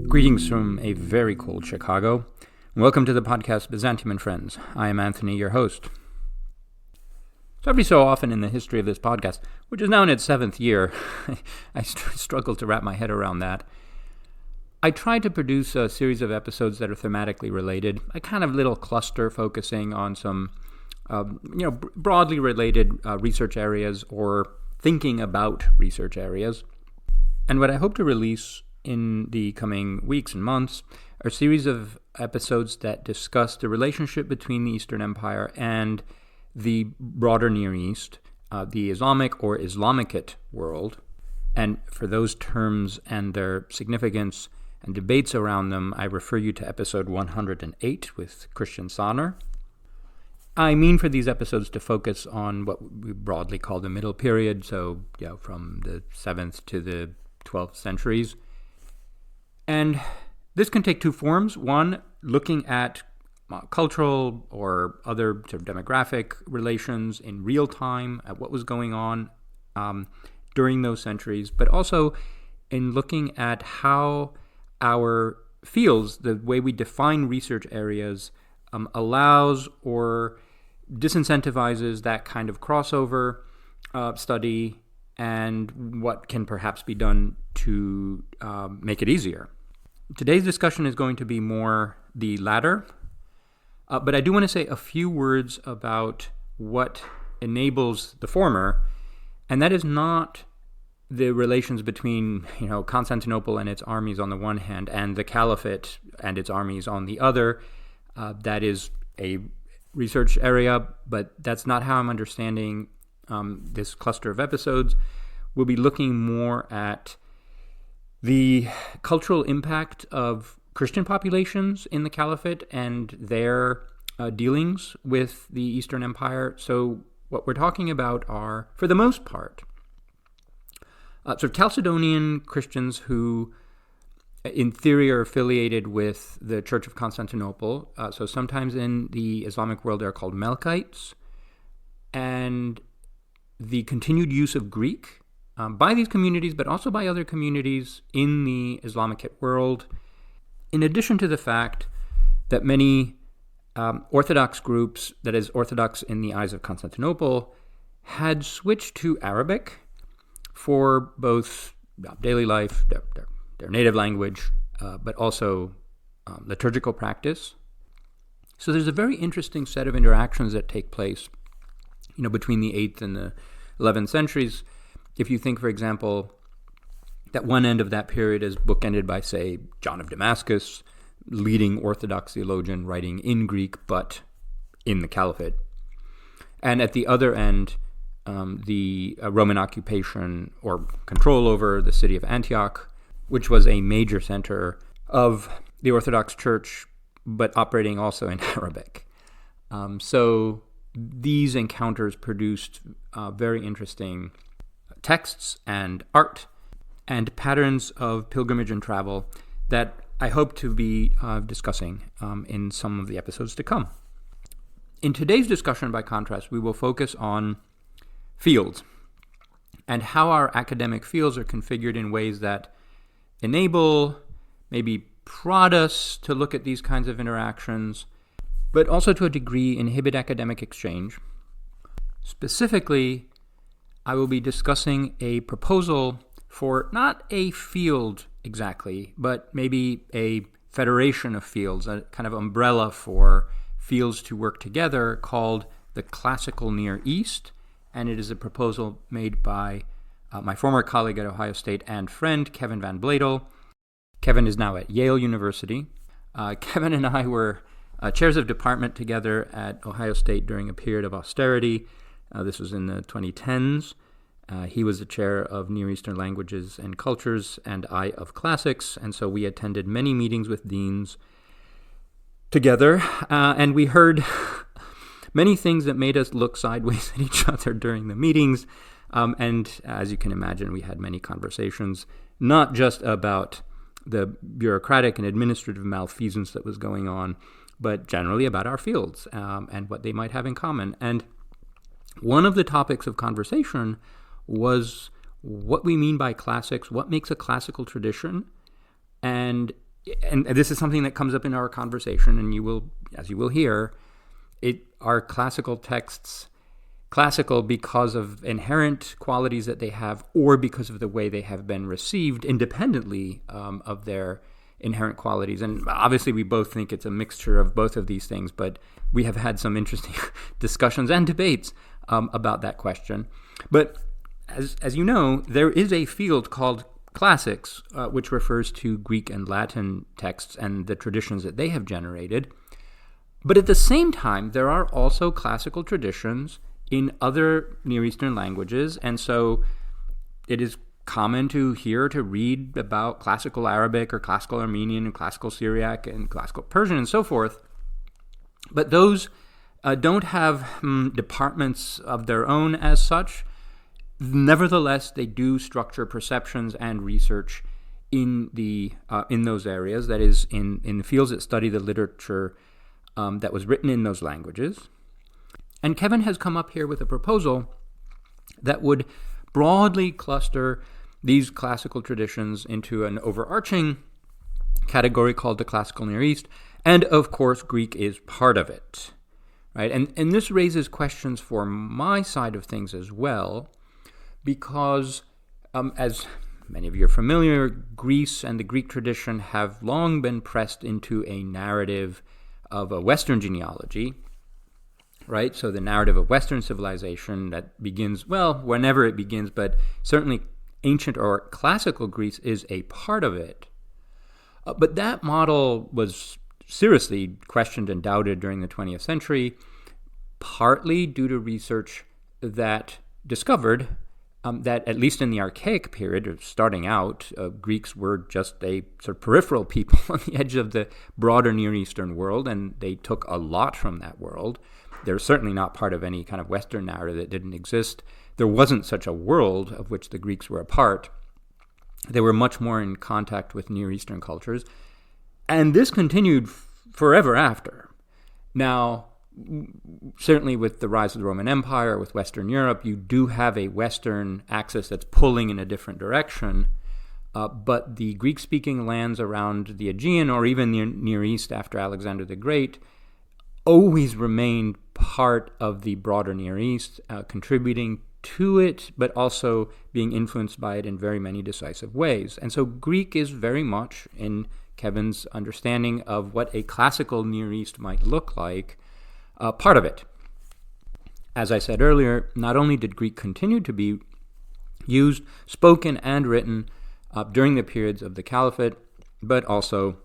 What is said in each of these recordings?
Greetings from a very cold Chicago. Welcome to the podcast Byzantium and Friends. I am Anthony, your host. So every so often in the history of this podcast, which is now in its seventh year, I struggle to wrap my head around that. I try to produce a series of episodes that are thematically related, a kind of little cluster focusing on some, broadly related research areas or thinking about research areas. And what I hope to release in the coming weeks and months are a series of episodes that discuss the relationship between the Eastern Empire and the broader Near East, the Islamic or Islamicate world. And for those terms and their significance and debates around them, I refer you to episode 108 with Christian Sonner. I mean for these episodes to focus on what we broadly call the Middle Period, so from the 7th to the 12th centuries. And this can take two forms. One, looking at cultural or other sort of demographic relations in real time, at what was going on during those centuries, but also in looking at how our fields, the way we define research areas, allows or disincentivizes that kind of crossover study, and what can perhaps be done to make it easier. Today's discussion is going to be more the latter, but I do want to say a few words about what enables the former, and that is not the relations between Constantinople and its armies on the one hand and the Caliphate and its armies on the other. That is a research area, but that's not how I'm understanding this cluster of episodes. We'll be looking more at the cultural impact of Christian populations in the Caliphate and their dealings with the Eastern Empire. So what we're talking about are, for the most part, sort of Chalcedonian Christians who, in theory, are affiliated with the Church of Constantinople. So sometimes in the Islamic world they're called Melkites. And the continued use of Greek by these communities, but also by other communities in the Islamicate world, in addition to the fact that many Orthodox groups, that is, Orthodox in the eyes of Constantinople, had switched to Arabic for both daily life, their native language, but also liturgical practice. So there's a very interesting set of interactions that take place, between the 8th and the 11th centuries. If you think, for example, that one end of that period is bookended by, say, John of Damascus, leading Orthodox theologian writing in Greek, but in the Caliphate. And at the other end, the Roman occupation or control over the city of Antioch, which was a major center of the Orthodox Church, but operating also in Arabic. So these encounters produced very interesting texts and art and patterns of pilgrimage and travel that I hope to be discussing in some of the episodes to come. In today's discussion, by contrast, we will focus on fields and how our academic fields are configured in ways that enable, maybe prod us to look at these kinds of interactions, but also to a degree inhibit academic exchange. Specifically, I will be discussing a proposal for not a field exactly, but maybe a federation of fields, a kind of umbrella for fields to work together called the Classical Near East. And it is a proposal made by my former colleague at Ohio State and friend, Kevin van Bladel. Kevin is now at Yale University. Kevin and I were chairs of department together at Ohio State during a period of austerity. This was in the 2010s. He was the chair of Near Eastern Languages and Cultures, and I of Classics, and so we attended many meetings with deans together, and we heard many things that made us look sideways at each other during the meetings, and as you can imagine, we had many conversations, not just about the bureaucratic and administrative malfeasance that was going on, but generally about our fields and what they might have in common. And One of the topics of conversation was what we mean by classics, what makes a classical tradition, and and this is something that comes up in our conversation, and you will, as you will hear, it are classical texts classical because of inherent qualities that they have, or because of the way they have been received independently of their inherent qualities. And obviously, we both think it's a mixture of both of these things, but we have had some interesting discussions and debates about that question. But as you know, there is a field called classics, which refers to Greek and Latin texts and the traditions that they have generated. But at the same time, there are also classical traditions in other Near Eastern languages, and so it is common to read about classical Arabic or classical Armenian and classical Syriac and classical Persian and so forth. But those don't have departments of their own as such. Nevertheless, they do structure perceptions and research in those areas. That is, in the fields that study the literature that was written in those languages. And Kevin has come up here with a proposal that would broadly cluster these classical traditions into an overarching category called the classical Near East, and of course Greek is part of it, right? And this raises questions for my side of things as well, because as many of you are familiar, Greece and the Greek tradition have long been pressed into a narrative of a Western genealogy, right? So the narrative of Western civilization that begins, well, whenever it begins, but certainly ancient or classical Greece is a part of it. But that model was seriously questioned and doubted during the 20th century, partly due to research that discovered that at least in the archaic period of starting out, Greeks were just a sort of peripheral people on the edge of the broader Near Eastern world, and they took a lot from that world. They're certainly not part of any kind of Western narrative that didn't exist. There wasn't such a world of which the Greeks were a part. They were much more in contact with Near Eastern cultures. And this continued forever after. Now, certainly with the rise of the Roman Empire, with Western Europe, you do have a Western axis that's pulling in a different direction. But the Greek-speaking lands around the Aegean, or even the Near East after Alexander the Great, always remained part of the broader Near East, contributing to it, but also being influenced by it in very many decisive ways. And so Greek is very much, in Kevin's understanding of what a classical Near East might look like, part of it. As I said earlier, not only did Greek continue to be used, spoken, and written during the periods of the Caliphate, but also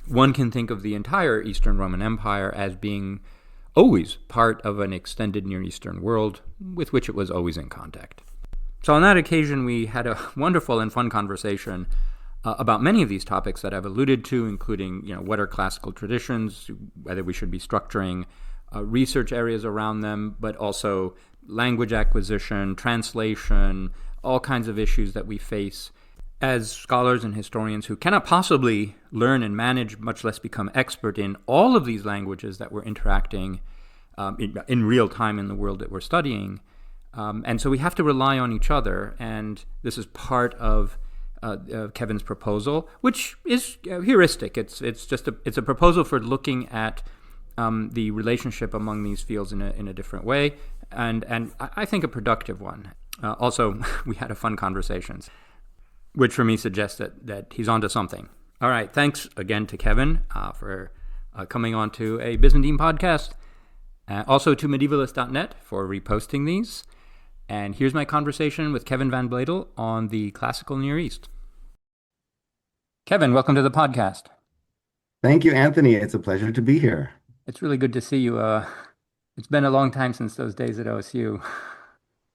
one can think of the entire Eastern Roman Empire as being always part of an extended Near Eastern world with which it was always in contact. So on that occasion, we had a wonderful and fun conversation about many of these topics that I've alluded to, including, what are classical traditions, whether we should be structuring research areas around them, but also language acquisition, translation, all kinds of issues that we face as scholars and historians who cannot possibly learn and manage, much less become expert in all of these languages that we're interacting in real time in the world that we're studying. And so we have to rely on each other, and this is part of Kevin's proposal, which is heuristic. It's a proposal for looking at the relationship among these fields in a different way, and I think a productive one. Also, we had a fun conversations, which for me suggests that he's onto something. All right, thanks again to Kevin for coming on to a Byzantine podcast. Also to medievalist.net for reposting these. And here's my conversation with Kevin van Bladel on the classical Near East. Kevin, welcome to the podcast. Thank you, Anthony. It's a pleasure to be here. It's really good to see you. It's been a long time since those days at OSU.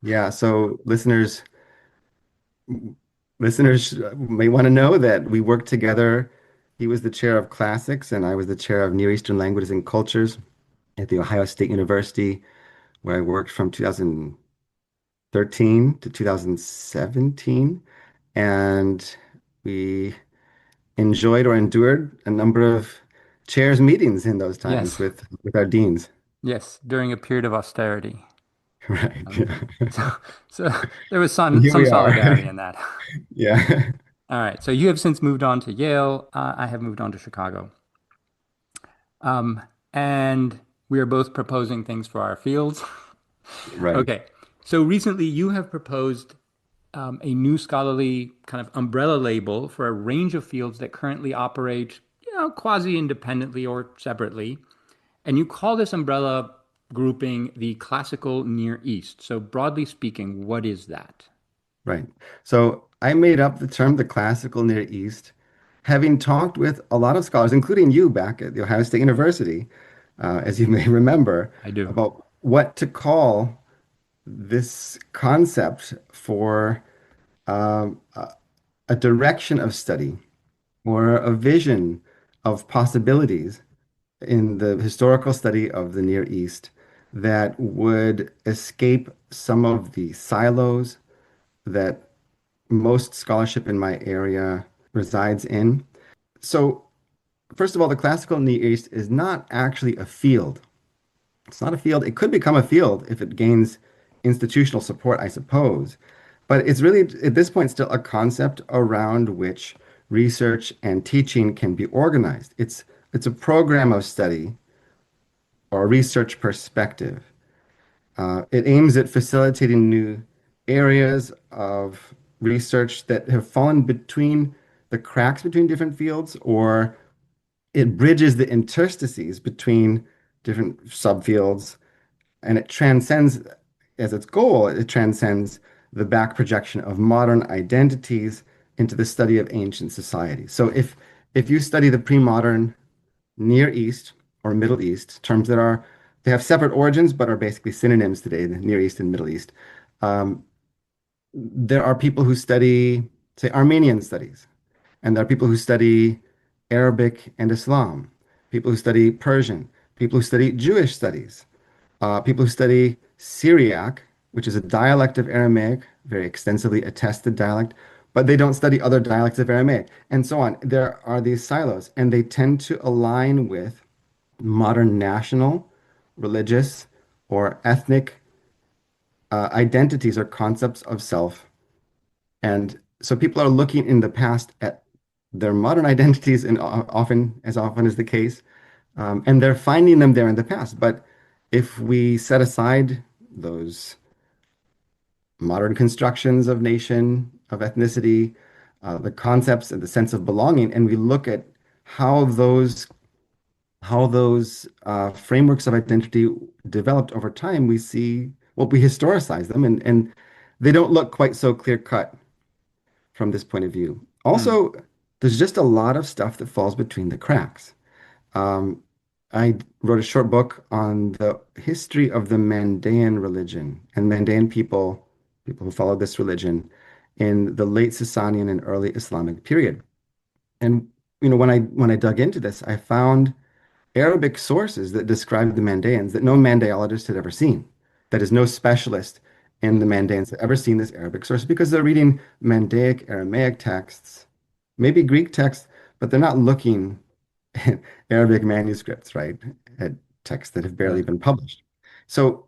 Yeah, so listeners may want to know that we worked together. He was the chair of classics, and I was the chair of Near Eastern languages and cultures at The Ohio State University, where I worked from 2013 to 2017. And we enjoyed or endured a number of chairs meetings in those times Yes, with our deans. yes, during a period of austerity. Right. Um, Yeah. so, so there was And here some we are. solidarity in that. Yeah. All right. So you have since moved on to Yale. I have moved on to Chicago. Um, and we are both proposing things for our fields. Right. Okay. So recently you have proposed a new scholarly kind of umbrella label for a range of fields that currently operate, quasi-independently or separately. And you call this umbrella grouping the classical Near East. So broadly speaking, what is that? Right. So I made up the term the classical Near East, having talked with a lot of scholars, including you back at the Ohio State University, as you may remember, I do. about what to call this concept for a direction of study or a vision of possibilities in the historical study of the Near East that would escape some of the silos that most scholarship in my area resides in. So, first of all, the classical Near East is not actually a field. It's not a field. It could become a field if it gains institutional support, I suppose. But it's really, at this point, still a concept around which research and teaching can be organized. It's a program of study or a research perspective. It aims at facilitating new areas of research that have fallen between the cracks between different fields, or it bridges the interstices between different subfields, and it transcends, as its goal, it transcends the back projection of modern identities into the study of ancient societies. So if you study the pre-modern Near East or Middle East, terms that are they have separate origins but are basically synonyms today, the Near East and Middle East. Um, there are people who study, say, Armenian studies, and there are people who study Arabic and Islam, people who study Persian, people who study Jewish studies, people who study Syriac, which is a dialect of Aramaic, very extensively attested dialect, but they don't study other dialects of Aramaic, and so on. There are these silos, and they tend to align with modern national, religious, or ethnic identities or concepts of self. And so people are looking in the past at their modern identities, and often is the case, and they're finding them there in the past. But if we set aside those modern constructions of nation, of ethnicity, the concepts and the sense of belonging, and we look at how those frameworks of identity developed over time, we see, well, we historicize them, and they don't look quite so clear cut from this point of view. Hmm. Also, there's just a lot of stuff that falls between the cracks. Um, I wrote a short book on the history of the Mandaean religion and Mandaean people who followed this religion in the late Sasanian and early Islamic period. And when I dug into this, I found Arabic sources that described the Mandaeans that no Mandaeologist had ever seen. That is, no specialist in the Mandaeans had ever seen this Arabic source because they're reading Mandaic Aramaic texts, maybe Greek texts, but they're not looking at Arabic manuscripts, right? At texts that have barely Yeah. been published. So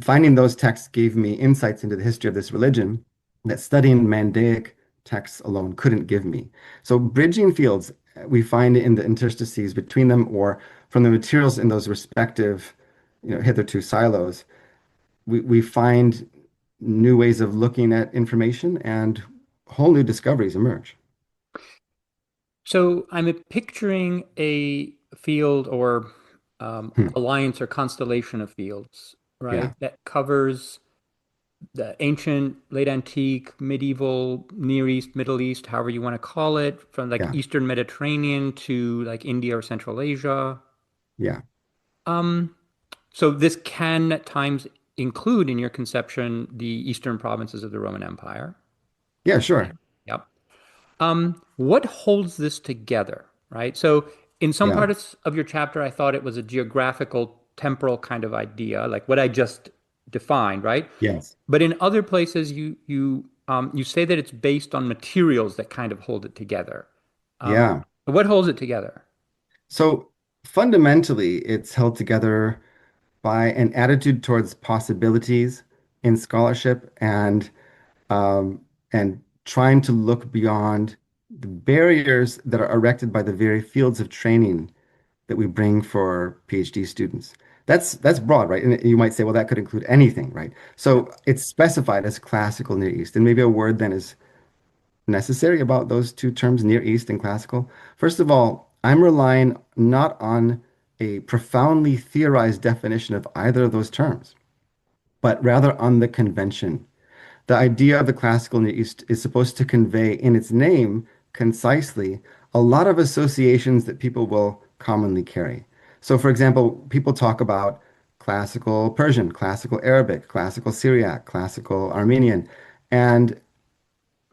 finding those texts gave me insights into the history of this religion that studying Mandaic texts alone couldn't give me. So bridging fields we find in the interstices between them or from the materials in those respective, hitherto silos, we find new ways of looking at information and whole new discoveries emerge. So I'm picturing a field or Hmm. alliance or constellation of fields, right? Yeah, That covers the ancient, late antique, medieval, Near East, Middle East, however you want to call it, from like yeah, Eastern Mediterranean to like India or Central Asia. yeah, Um, so this can at times include in your conception the eastern provinces of the Roman Empire. yeah, sure. Yep. What holds this together, right? So in some Yeah, parts of your chapter, I thought it was a geographical, temporal kind of idea, like what I just defined, right? yes, But in other places, you say that it's based on materials that kind of hold it together. yeah. What holds it together? So fundamentally, it's held together. by an attitude towards possibilities in scholarship and trying to look beyond the barriers that are erected by the very fields of training that we bring for PhD students. That's broad, right? And you might say, well, that could include anything, right? Yeah. So it's specified as classical Near East, and maybe a word then is necessary about those two terms, Near East and classical. First of all, I'm relying not on a profoundly theorized definition of either of those terms, but rather on the convention. The idea of the classical Near East is supposed to convey in its name concisely a lot of associations that people will commonly carry. So, for example, people talk about classical Persian, classical Arabic, classical Syriac, classical Armenian, and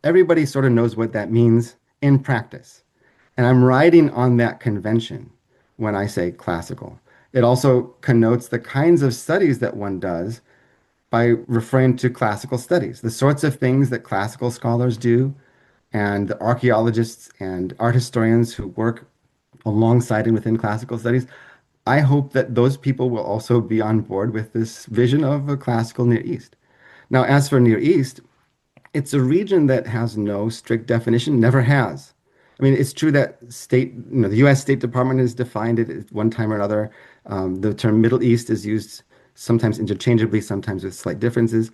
everybody sort of knows what that means in practice. And I'm riding on that convention when I say classical. It also connotes the kinds of studies that one does by referring to classical studies, the sorts of things that classical scholars do, and the archaeologists and art historians who work alongside and within classical studies. I hope that those people will also be on board with this vision of a classical Near East. Now, as for Near East, it's a region that has no strict definition, never has. I mean, it's true that the U.S. State Department has defined it at one time or another. The term Middle East is used sometimes interchangeably, sometimes with slight differences.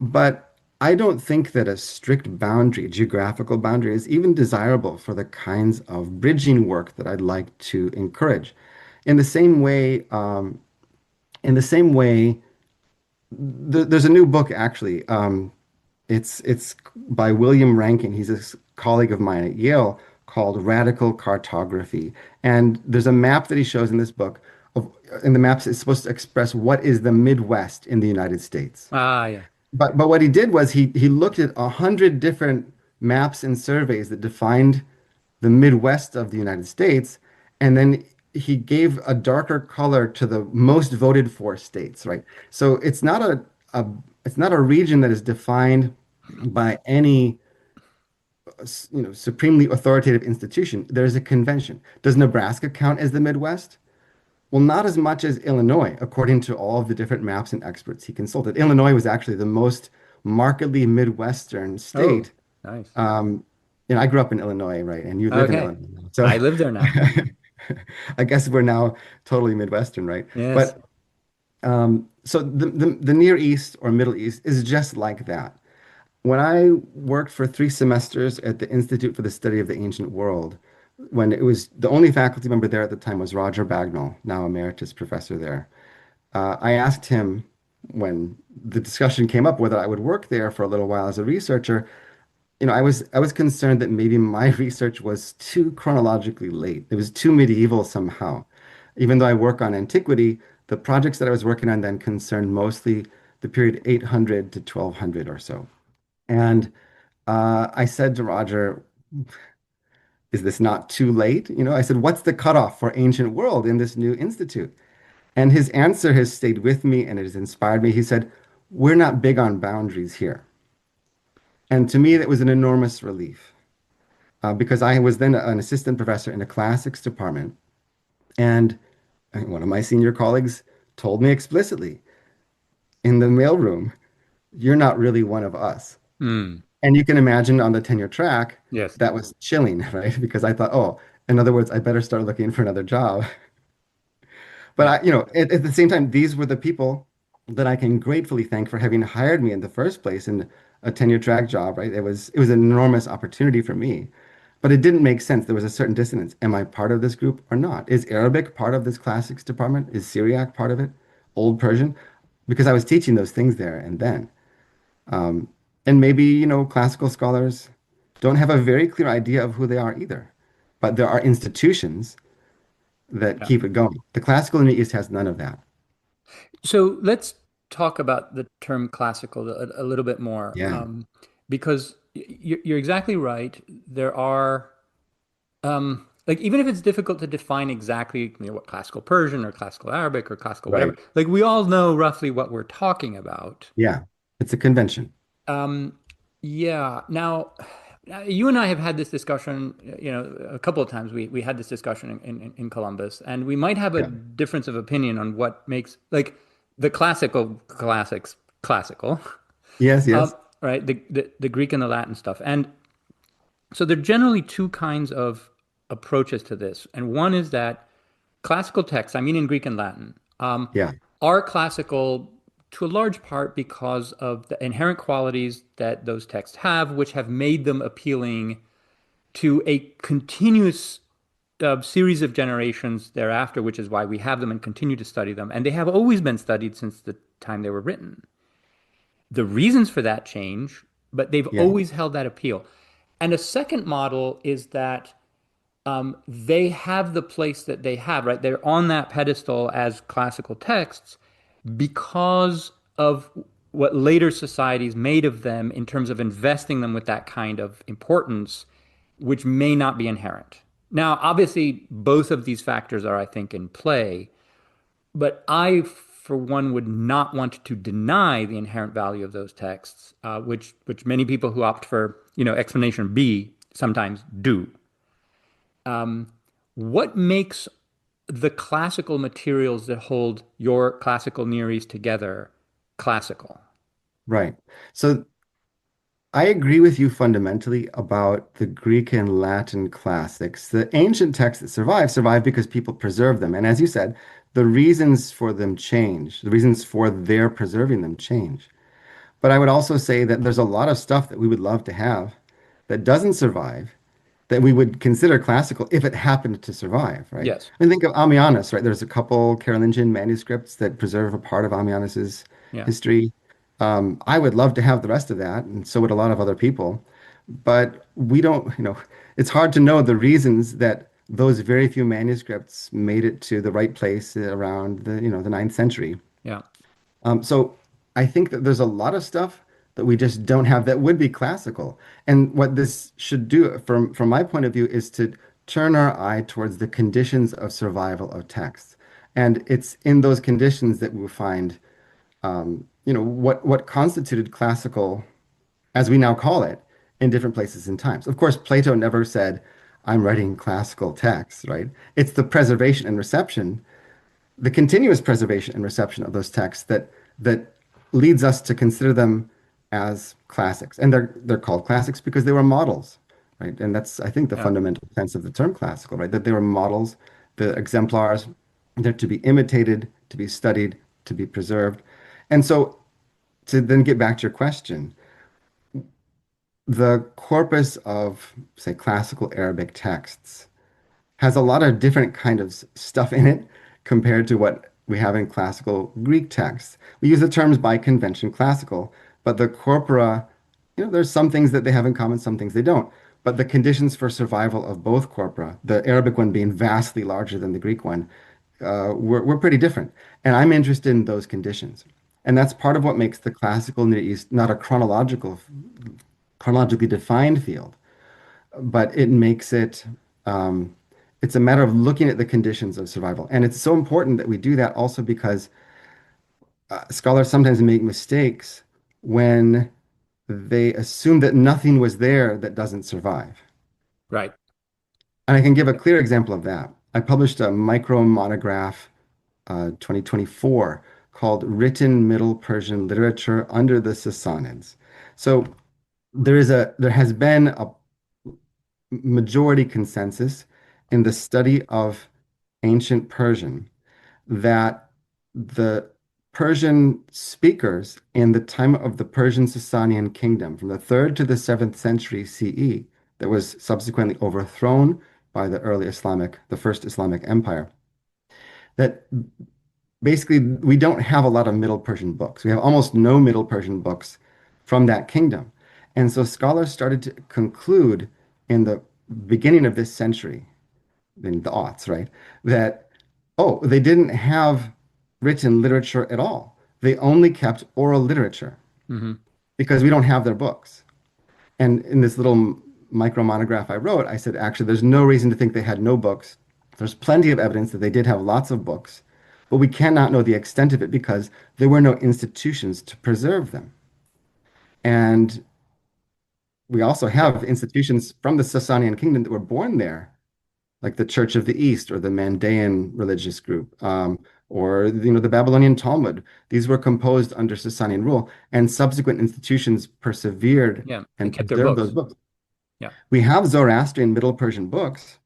But I don't think that a strict boundary, geographical boundary, is even desirable for the kinds of bridging work that I'd like to encourage. In the same way, there's a new book actually. It's by William Rankin. He's a colleague of mine at Yale called Radical Cartography. And there's a map that he shows in this book and the maps is supposed to express what is the Midwest in the United States. Ah, yeah. But what he did was he looked at 100 different maps and surveys that defined the Midwest of the United States, and then he gave a darker color to the most voted for states, right? So a it's not a region that is defined by any supremely authoritative institution. There's a convention. Does Nebraska count as the Midwest? Well, not as much as Illinois, according to all of the different maps and experts he consulted. Illinois was actually the most markedly Midwestern Oh, state. nice. Um, I grew up in Illinois, right? And you live in Okay. Illinois. So I live there now. I guess we're now totally Midwestern, right? Yes. But so the Near East or Middle East is just like that. When I worked for 3 semesters at the Institute for the Study of the Ancient World, when it was the only faculty member there at the time was Roger Bagnall, now emeritus professor there. I asked him when the discussion came up whether I would work there for a little while as a researcher. I was concerned that maybe my research was too chronologically late. It was too medieval somehow. Even though I work on antiquity, the projects that I was working on then concerned mostly the period 800 to 1200 or so. And I said to Roger, is this not too late? I said, what's the cutoff for ancient world in this new institute? And his answer has stayed with me and it has inspired me. He said, we're not big on boundaries here. And to me, that was an enormous relief because I was then an assistant professor in a classics department. And one of my senior colleagues told me explicitly in the mailroom, you're not really one of us. Hmm. And you can imagine on the tenure track, Yes. that was chilling, right? Because I thought, oh, in other words, I better start looking for another job. But Yeah. at the same time, these were the people that I can gratefully thank for having hired me in the first place in a tenure track job, right? It was an enormous opportunity for me. But it didn't make sense. There was a certain dissonance. Am I part of this group or not? Is Arabic part of this classics department? Is Syriac part of it? Old Persian? Because I was teaching those things there and then. Um, and maybe, classical scholars don't have a very clear idea of who they are either. But there are institutions that Yeah. keep it going. The classical in the East has none of that. So let's talk about the term classical a little bit more, Yeah, because you're exactly right. There are, like, even if it's difficult to define exactly, what classical Persian or classical Arabic or classical whatever, right. like we all know roughly what we're talking about. Yeah, it's a convention. Um, yeah. Now, You and I have had this discussion, a couple of times. We had this discussion in Columbus, and we might have a Yeah. difference of opinion on what makes like the classical classics classical, Yes, yes. right? The Greek and the Latin stuff. And so there are generally two kinds of approaches to this. And one is that classical texts, I mean in Greek and Latin, Yeah. are classical to a large part because of the inherent qualities that those texts have, which have made them appealing to a continuous series of generations thereafter, which is why we have them and continue to study them. And they have always been studied since the time they were written. The reasons for that change, but they've Yeah. always held that appeal. And a second model is that they have the place that they have, right? They're on that pedestal as classical texts because of what later societies made of them in terms of investing them with that kind of importance, which may not be inherent. Now, obviously, both of these factors are, I think, in play, but I, for one, would not want to deny the inherent value of those texts, which many people who opt for, explanation B sometimes do. What makes the classical materials that hold your classical Near East together classical? Right. So I agree with you fundamentally about the Greek and Latin classics. The ancient texts that survive because people preserve them. And as you said, the reasons for them change, the reasons for their preserving them change. But I would also say that there's a lot of stuff that we would love to have that doesn't survive that we would consider classical if it happened to survive, right? Yes. And think of Ammianus, right? There's a couple Carolingian manuscripts that preserve a part of Ammianus's Yeah. history. I would love to have the rest of that, and so would a lot of other people. But we don't, it's hard to know the reasons that those very few manuscripts made it to the right place around the ninth century. Yeah. So I think that there's a lot of stuff that we just don't have that would be classical. And what this should do, from my point of view, is to turn our eye towards the conditions of survival of texts. And it's in those conditions that we'll find, what constituted classical, as we now call it, in different places and times. Of course, Plato never said, "I'm writing classical texts," right? It's the preservation and reception, the continuous preservation and reception of those texts that leads us to consider them as classics. And they're called classics because they were models, right? And that's, I think, the Yeah. fundamental sense of the term classical, right? That they were models, the exemplars, they're to be imitated, to be studied, to be preserved. And so to then get back to your question, the corpus of, say, classical Arabic texts has a lot of different kind of stuff in it compared to what we have in classical Greek texts. We use the terms by convention classical, but the corpora, there's some things that they have in common, some things they don't. But the conditions for survival of both corpora, the Arabic one being vastly larger than the Greek one, were pretty different. And I'm interested in those conditions. And that's part of what makes the classical Near East not a chronologically defined field, but it makes it it's a matter of looking at the conditions of survival. And it's so important that we do that also because scholars sometimes make mistakes when they assume that nothing was there that doesn't survive. Right. And I can give a clear example of that. I published a micro monograph 2024 called Written Middle Persian Literature Under the Sassanids. So there has been a majority consensus in the study of ancient Persian that the Persian speakers in the time of the Persian Sasanian kingdom, from the 3rd to the 7th century CE, that was subsequently overthrown by the first Islamic empire, that basically we don't have a lot of Middle Persian books. We have almost no Middle Persian books from that kingdom. And so scholars started to conclude in the beginning of this century, in the aughts, right, that, oh, they didn't have written literature at all. They only kept oral literature Hmm. because we don't have their books. And in this little micro monograph I wrote, I said, actually, there's no reason to think they had no books. There's plenty of evidence that they did have lots of books, but we cannot know the extent of it because there were no institutions to preserve them. And we also Yeah. have institutions from the Sasanian kingdom that were born there, like the Church of the East or the Mandaean religious group, or the Babylonian Talmud. These were composed under Sasanian rule, and subsequent institutions persevered Yeah. They and kept their preserved those books. books. Yeah. We have Zoroastrian Middle Persian books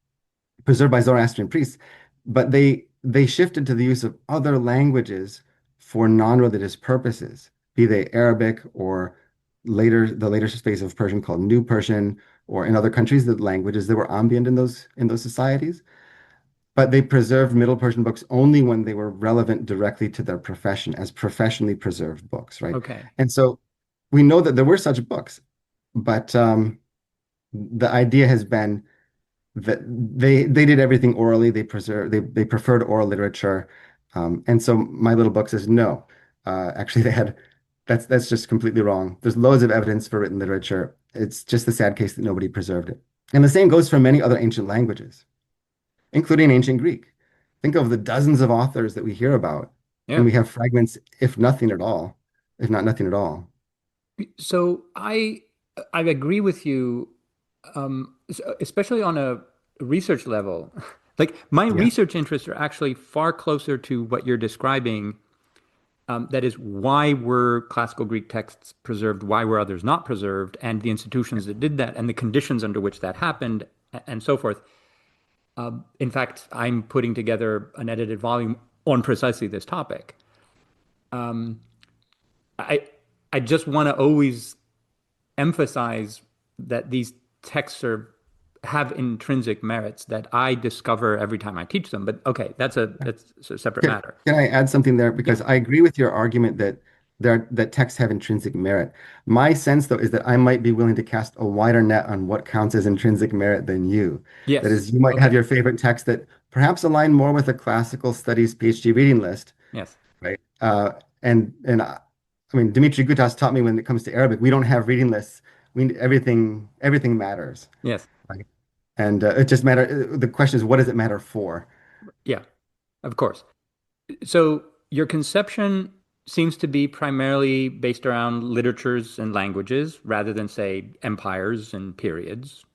preserved by Zoroastrian priests, but they shifted to the use of other languages for non-religious purposes, be they Arabic or the later phase of Persian called New Persian, or in other countries, the languages that were ambient in those societies. But they preserved Middle Persian books only when they were relevant directly to their profession as professionally preserved books, right? Okay. And so we know that there were such books, but the idea has been that they did everything orally. They preferred oral literature, and so my little book says no. Actually, they had that's just completely wrong. There's loads of evidence for written literature. It's just the sad case that nobody preserved it. And the same goes for many other ancient languages, including ancient Greek. Think of the dozens of authors that we hear about, and Yeah. we have fragments, if nothing at all, if not nothing at all. So I agree with you, especially on a research level. Like my Yeah, research interests are actually far closer to what you're describing. That is, why were classical Greek texts preserved? Why were others not preserved? And the institutions that did that, and the conditions under which that happened, and so forth. In fact, I'm putting together an edited volume on precisely this topic. I I just want to always emphasize that these texts have intrinsic merits that I discover every time I teach them. But okay, that's a separate Can, matter. can I add something there? Yeah. Because I agree with your argument that texts have intrinsic merit. My sense, though, is that I might be willing to cast a wider net on what counts as intrinsic merit than you. That Yes. is, you might have Okay. your favorite text that perhaps align more with a classical studies PhD reading list, Yes. right? I mean, Dimitri Gutas taught me when it comes to Arabic, we don't have reading lists. Everything matters, Yes. right? And it just matter. The question is, what does it matter for? Yeah. Of course. So your conception seems to be primarily based around literatures and languages rather than, say, empires and periods,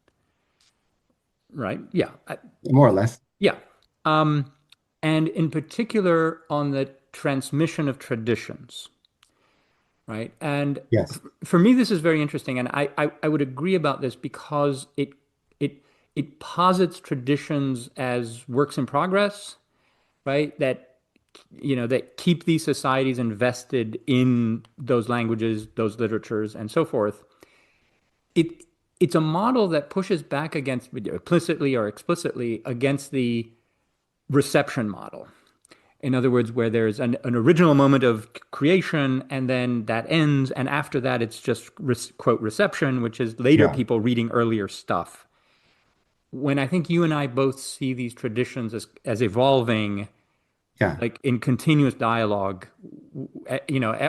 right? Yeah. More or less. Yeah. Um, and in particular on the transmission of traditions, right? And Yes. for me, this is very interesting, and I would agree about this because it it posits traditions as works in progress, right? That that keep these societies invested in those languages, those literatures, and so forth. It it's a model that pushes back against implicitly or explicitly against the reception model. In other words, where there's an original moment of creation and then that ends, and after that, it's just quote reception, which is later Yeah. people reading earlier stuff. When I think you and I both see these traditions as evolving, Yeah. like in continuous dialogue,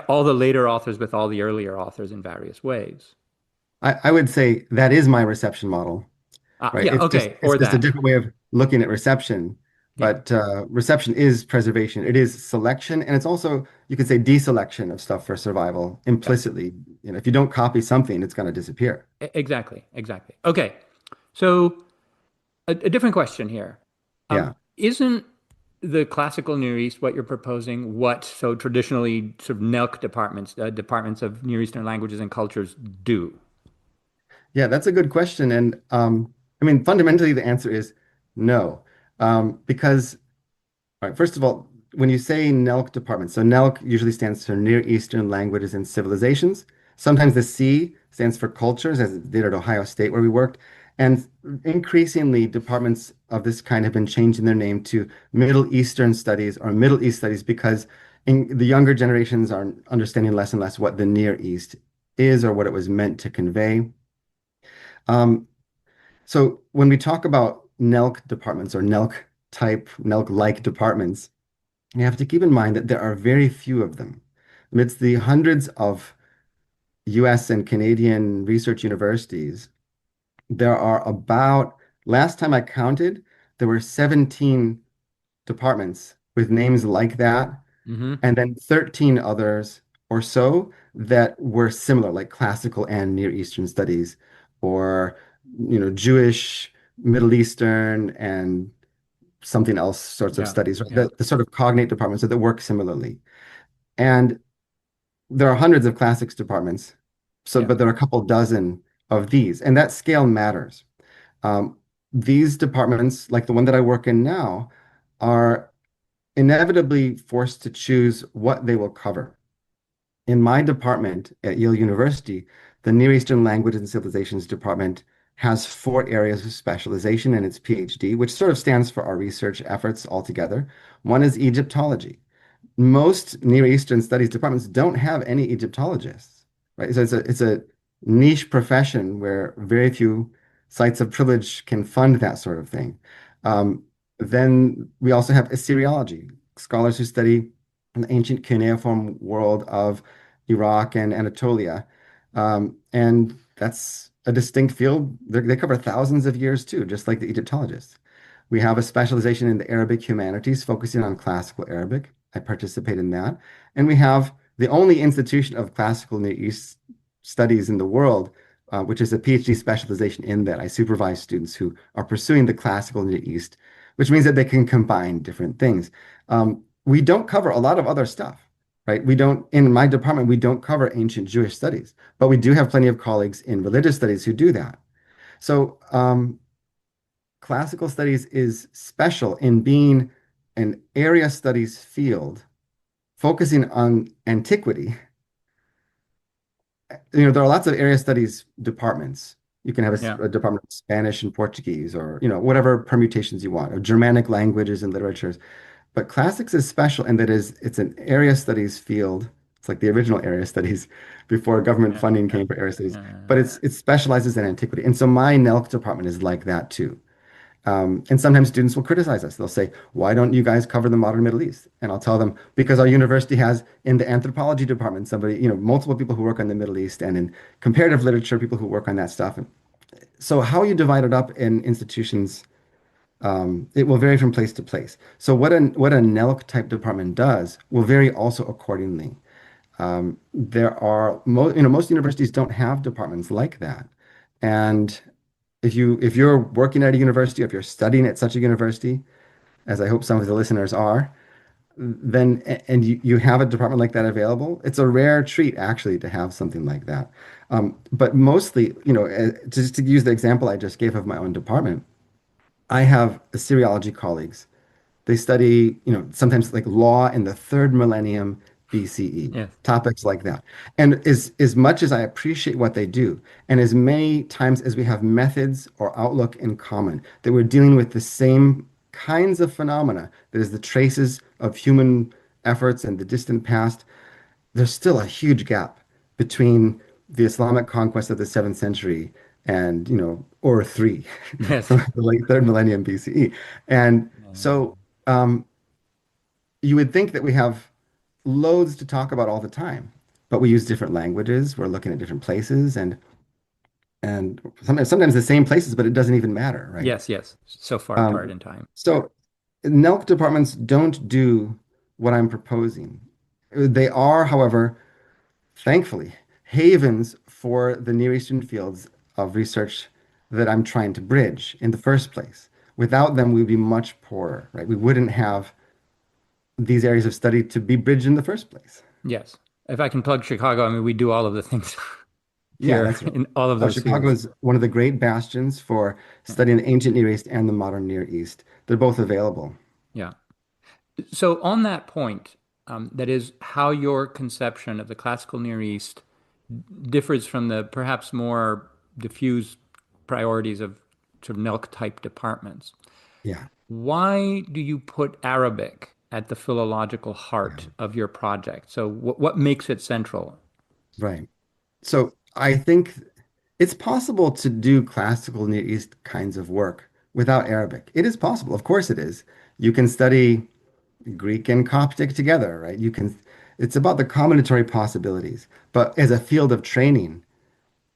all the later authors with all the earlier authors in various ways. I would say that is my reception model, right? Yeah, okay, It's or just a that. different way of looking at reception. Yeah, But reception is preservation. It is selection, and it's also you could say deselection of stuff for survival yeah, implicitly. If you don't copy something, it's going to disappear. exactly, exactly. Okay, so a different question here. Yeah. Isn't the classical Near East what you're proposing? What so traditionally sort of NELC departments, departments of Near Eastern languages and cultures do? Yeah, that's a good question. And I mean, fundamentally, the answer is no. Because all right, first of all, when you say NELC department, so NELC usually stands for Near Eastern Languages and Civilizations. Sometimes the C stands for cultures, as it did at Ohio State, where we worked. And increasingly, departments of this kind have been changing their name to Middle Eastern Studies or Middle East Studies because the younger generations are understanding less and less what the Near East is or what it was meant to convey. Um, so when we talk about NELC departments or NELC type, NELC-like departments, you have to keep in mind that there are very few of them. Amidst the hundreds of US and Canadian research universities, there are last time I counted, there were 17 departments with names like that, Hmm. and then 13 others or so that were similar, like classical and Near Eastern studies, or Jewish, Middle Eastern, and something else sorts of Yeah. studies, right? Yeah. The sort of cognate departments that work similarly. And there are hundreds of classics departments, Yeah. but there are a couple dozen of these, and that scale matters. Um, these departments, like the one that I work in now, are inevitably forced to choose what they will cover. In my department at Yale University, the Near Eastern Languages and Civilizations department has four areas of specialization in its PhD, which sort of stands for our research efforts altogether. One is Egyptology. Most Near Eastern studies departments don't have any Egyptologists, right? So it's a niche profession where very few sites of privilege can fund that sort of thing. Um, then we also have Assyriology, scholars who study the ancient cuneiform world of Iraq and Anatolia. And that's a distinct field. They cover thousands of years too, just like the Egyptologists. We have a specialization in the Arabic humanities, focusing on classical Arabic. I participate in that. And we have the only institution of classical Near East studies in the world, which is a PhD specialization in that. I supervise students who are pursuing the classical Near East, which means that they can combine different things. We don't cover a lot of other stuff, right? We don't, in my department, we don't cover ancient Jewish studies, but we do have plenty of colleagues in religious studies who do that. So, classical studies is special in being an area studies field focusing on antiquity. There are lots of area studies departments. You can have Yeah. a department of Spanish and Portuguese, or whatever permutations you want, of Germanic languages and literatures. But classics is special in that it's an area studies field. It's like the original area studies before government Yeah. funding Yeah. came for area studies. Yeah. But it specializes in antiquity. And so my NELC department is like that too. And sometimes students will criticize us. They'll say, "Why don't you guys cover the modern Middle East?" And I'll tell them, because our university has in the anthropology department somebody, multiple people who work on the Middle East, and in comparative literature, people who work on that stuff. And so how you divide it up in institutions, it will vary from place to place. So what a NELC type department does will vary also accordingly. Most universities don't have departments like that. And if you're working at a university, if you're studying at such a university, as I hope some of the listeners are, then and you have a department like that available, it's a rare treat actually to have something like that. But mostly, just to use the example I just gave of my own department, I have Assyriology colleagues. They study, sometimes like law in the third millennium BCE, Yes. topics like that. And as much as I appreciate what they do, and as many times as we have methods or outlook in common, that we're dealing with the same kinds of phenomena, that is the traces of human efforts in the distant past, there's still a huge gap between the Islamic conquest of the 7th century and, or three Yes. from the late third millennium BCE. And so um, you would think that we have loads to talk about all the time, but we use different languages. We're looking at different places and sometimes the same places, but it doesn't even matter, right? Yes. Yes. So far apart Um, in time. so NELC departments don't do what I'm proposing. They are, however, thankfully, havens for the Near Eastern fields of research that I'm trying to bridge in the first place. Without them, we'd be much poorer, right? We wouldn't have these areas of study to be bridged in the first place. Yes. If I can plug Chicago, I mean, we do all of the things Yeah, here that's right. in all of Oh, those Chicago fields. is one of the great bastions for Yeah. studying the ancient Near East and the modern Near East. They're both available. Yeah. So on that point, that is how your conception of the classical Near East differs from the perhaps more diffuse priorities of sort of NELC type departments. Yeah, Why do you put Arabic at the philological yeah, heart of your project? So what makes it central? right. So I think it's possible to do classical Near East kinds of work without Arabic. It is possible. Of course it is. You can study Greek and Coptic together, right? It's about the combinatory possibilities. But as a field of training,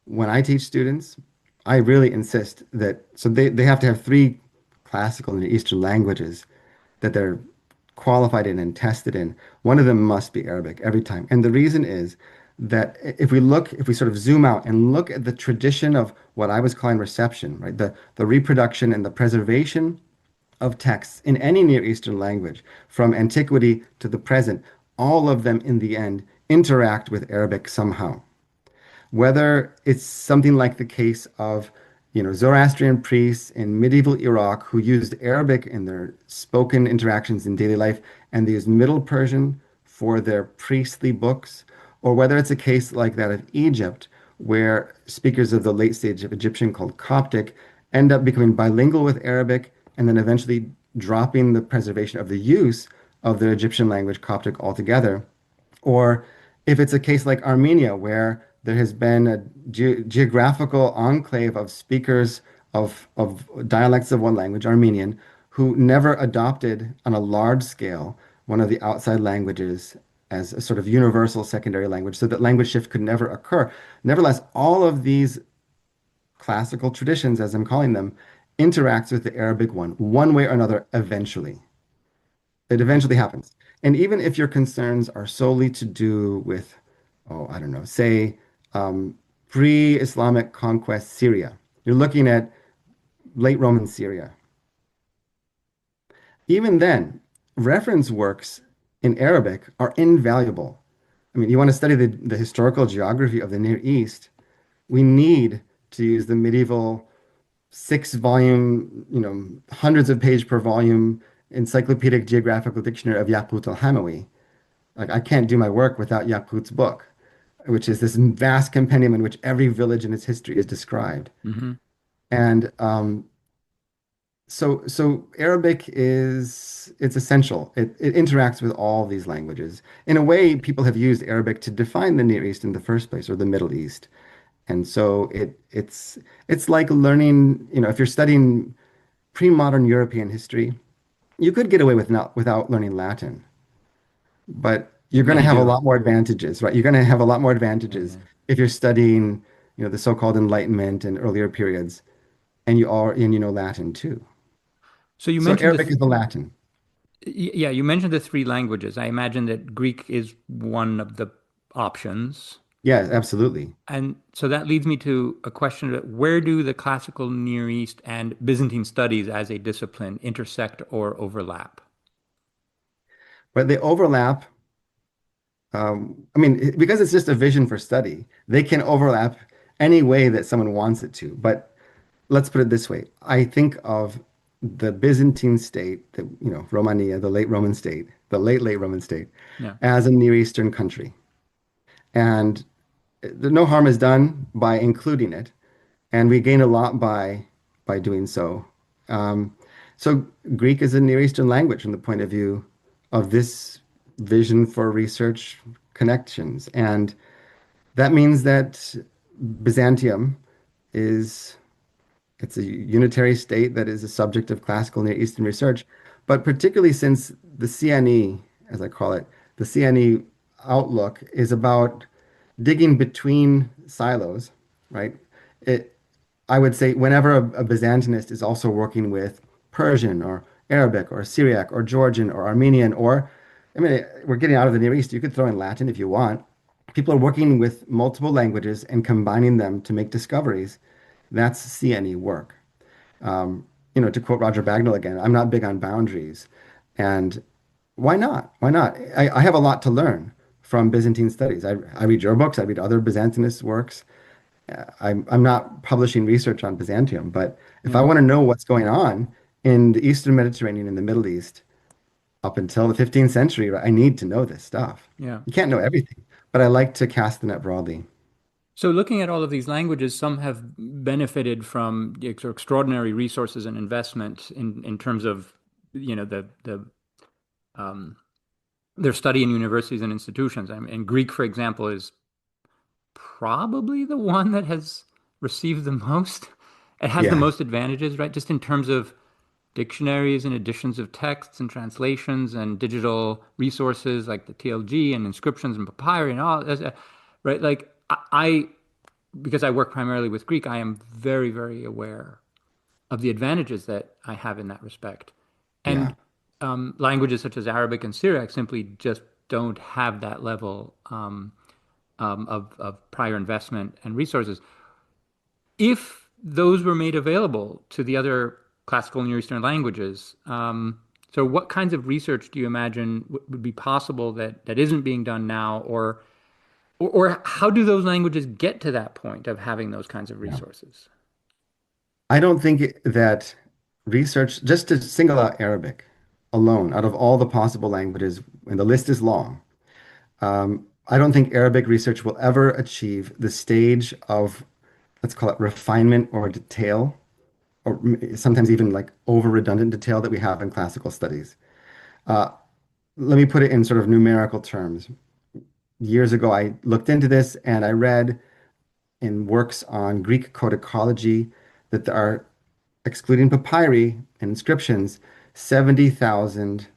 when I teach students, I really insist that so they have to have three classical and Eastern languages that they're qualified in and tested in. One of them must be Arabic every time. And the reason is that if we sort of zoom out and look at the tradition of what I was calling reception, right? The reproduction and the preservation of texts in any Near Eastern language, from antiquity to the present, all of them in the end interact with Arabic somehow. Whether it's something like the case of, Zoroastrian priests in medieval Iraq who used Arabic in their spoken interactions in daily life, and they used Middle Persian for their priestly books, or whether it's a case like that of Egypt, where speakers of the late stage of Egyptian called Coptic end up becoming bilingual with Arabic and then eventually dropping the preservation of the use of their Egyptian language Coptic altogether. Or if it's a case like Armenia, where there has been a geographical enclave of speakers of dialects of one language, Armenian, who never adopted on a large scale one of the outside languages as a sort of universal secondary language, so that language shift could never occur. Nevertheless, all of these classical traditions, as I'm calling them, interacts with the Arabic one way or another, eventually. It eventually happens. And even if your concerns are solely to do with, oh, I don't know, say, pre-Islamic conquest Syria, you're looking at late Roman Syria. Even then, reference works in Arabic are invaluable. I mean, you want to study the historical geography of the Near East, we need to use the medieval 6 volume, hundreds of page per volume encyclopedic geographical dictionary of Yaqut al-Hamawi. Like, I can't do my work without Yaqut's book, which is this vast compendium in which every village in its history is described. Hmm. And so Arabic it's essential. It interacts with all these languages. In a way, people have used Arabic to define the Near East in the first place, or the Middle East. And so it's like learning, if you're studying pre-modern European history, you could get away with not without learning Latin, but you're going to Many have a do. lot more advantages, right? You're going to have a lot more advantages Yeah. if you're studying, the so-called Enlightenment and earlier periods, and you know Latin too. So you So mentioned Arabic is the Latin. yeah, you mentioned the three languages. I imagine that Greek is one of the options. Yeah, absolutely. And so that leads me to a question of where do the classical Near East and Byzantine studies as a discipline intersect or overlap? But they overlap. I mean, because it's just a vision for study, they can overlap any way that someone wants it to. But let's put it this way. I think of the Byzantine state, Romania, the late Roman state, the late Roman state, Yeah. as a Near Eastern country. And no harm is done by including it, and we gain a lot by doing so. Um, so Greek is a Near Eastern language from the point of view of this vision for research connections, and that means that Byzantium is it's a unitary state that is a subject of classical Near Eastern research, but particularly since the CNE, as I call it, the CNE outlook is about digging between silos, right? It, I would say whenever a Byzantinist is also working with Persian or Arabic or Syriac or Georgian or Armenian, or, I mean, we're getting out of the Near East. You could throw in Latin if you want. People are working with multiple languages and combining them to make discoveries. That's CNE work. Um, to quote Roger Bagnall again, I'm not big on boundaries. And why not? Why not? I have a lot to learn from Byzantine studies. I read your books, I read other Byzantinist works. I'm not publishing research on Byzantium, but if I Yeah. want to know what's going on in the Eastern Mediterranean and the Middle East up until the 15th century, right, I need to know this stuff. Yeah. You can't know everything, but I like to cast the net broadly. So looking at all of these languages, some have benefited from the extraordinary resources and investment in terms of, the um, their study in universities and institutions. I mean, and Greek, for example, is probably the one that has received the most. It has the Yeah, most advantages, right? Just in terms of dictionaries and editions of texts and translations and digital resources like the TLG and inscriptions and papyri and all that, right? Like because I work primarily with Greek, I am very, very aware of the advantages that I have in that respect. yeah, And languages such as Arabic and Syriac simply just don't have that level. of prior investment and resources. If those were made available to the other classical Near Eastern languages, so what kinds of research do you imagine would be possible that isn't being done now, or how do those languages get to that point of having those kinds of Yeah. resources? I don't think that research, just to single out Arabic alone, out of all the possible languages, and the list is long, I don't think Arabic research will ever achieve the stage of, let's call it refinement or detail, or sometimes even like over redundant detail that we have in classical studies. Uh, Let me put it in sort of numerical terms. Years ago, I looked into this and I read in works on Greek codicology that there are, excluding papyri and inscriptions, 70,000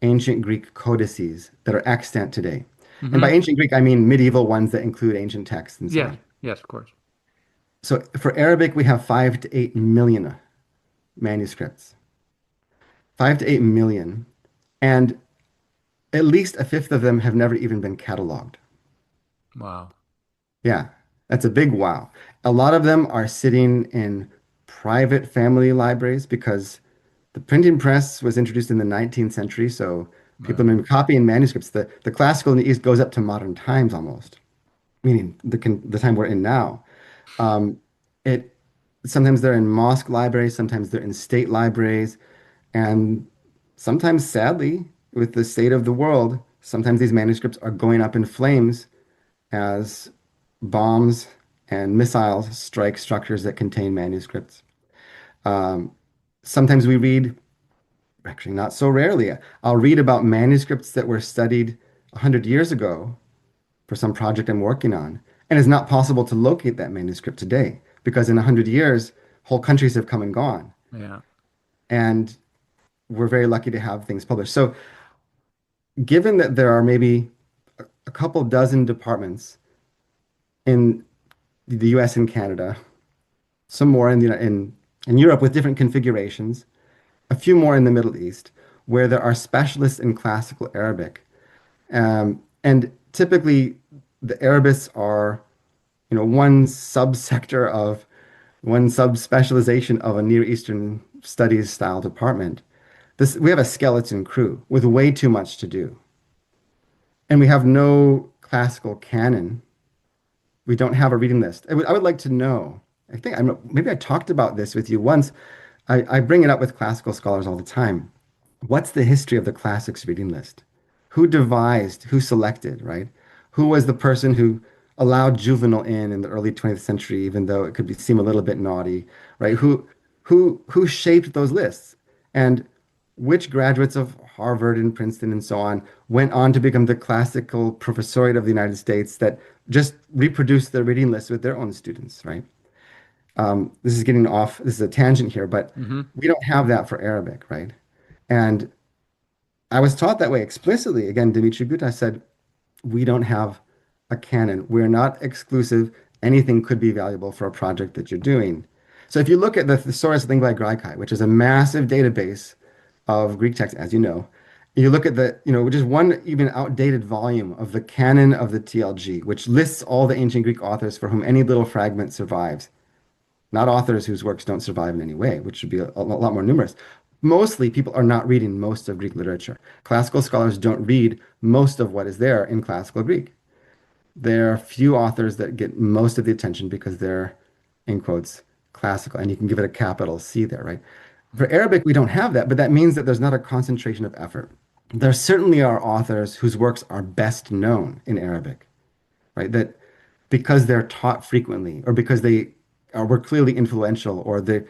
ancient Greek codices that are extant today. And by Hmm. ancient Greek, I mean medieval ones that include ancient texts and so Yes, on. yes, of course. So for Arabic, we have 5 to 8 million manuscripts. 5 to 8 million. And at least a fifth of them have never even been cataloged. Wow. Yeah, that's a big wow. A lot of them are sitting in private family libraries because the printing press was introduced in the 19th century, so people have been copying manuscripts. The classical in the East goes up to modern times almost, meaning the time we're in now. Um, it Sometimes they're in mosque libraries, sometimes they're in state libraries, and sometimes, sadly, with the state of the world, sometimes these manuscripts are going up in flames as bombs and missiles strike structures that contain manuscripts. Um, Sometimes we read, actually not so rarely, I'll read about manuscripts that were studied 100 years ago for some project I'm working on, and it's not possible to locate that manuscript today because in 100 years, whole countries have come and gone, Yeah. and we're very lucky to have things published. So, given that there are maybe a couple dozen departments in the US and Canada, some more in Europe with different configurations, a few more in the Middle East, where there are specialists in classical Arabic. And typically, the Arabists are, one subsector of one subspecialization of a Near Eastern studies style department. We have a skeleton crew with way too much to do. And we have no classical canon. We don't have a reading list. I would like to know. Maybe I talked about this with you once. I bring it up with classical scholars all the time. What's the history of the classics reading list? Who devised, who selected, right? Who was the person who allowed Juvenal in the early 20th century, even though it could seem a little bit naughty, right? Who shaped those lists? And which graduates of Harvard and Princeton and so on went on to become the classical professoriate of the United States that just reproduced the reading list with their own students, right? This is getting off, this is a tangent here, but Hmm. we don't have that for Arabic, right? And I was taught that way explicitly. Again, Dimitri Guta said, we don't have a canon. We're not exclusive. Anything could be valuable for a project that you're doing. So if you look at the Thesaurus Linguae Graecae, which is a massive database of Greek text, as you know, you look at just one even outdated volume of the canon of the TLG, which lists all the ancient Greek authors for whom any little fragment survives, not authors whose works don't survive in any way, which should be a lot more numerous. Mostly, people are not reading most of Greek literature. Classical scholars don't read most of what is there in classical Greek. There are few authors that get most of the attention because they're, in quotes, classical, and you can give it a capital C there, right? For Arabic, we don't have that, but that means that there's not a concentration of effort. There certainly are authors whose works are best known in Arabic, right? That because they're taught frequently, or because were clearly influential, or there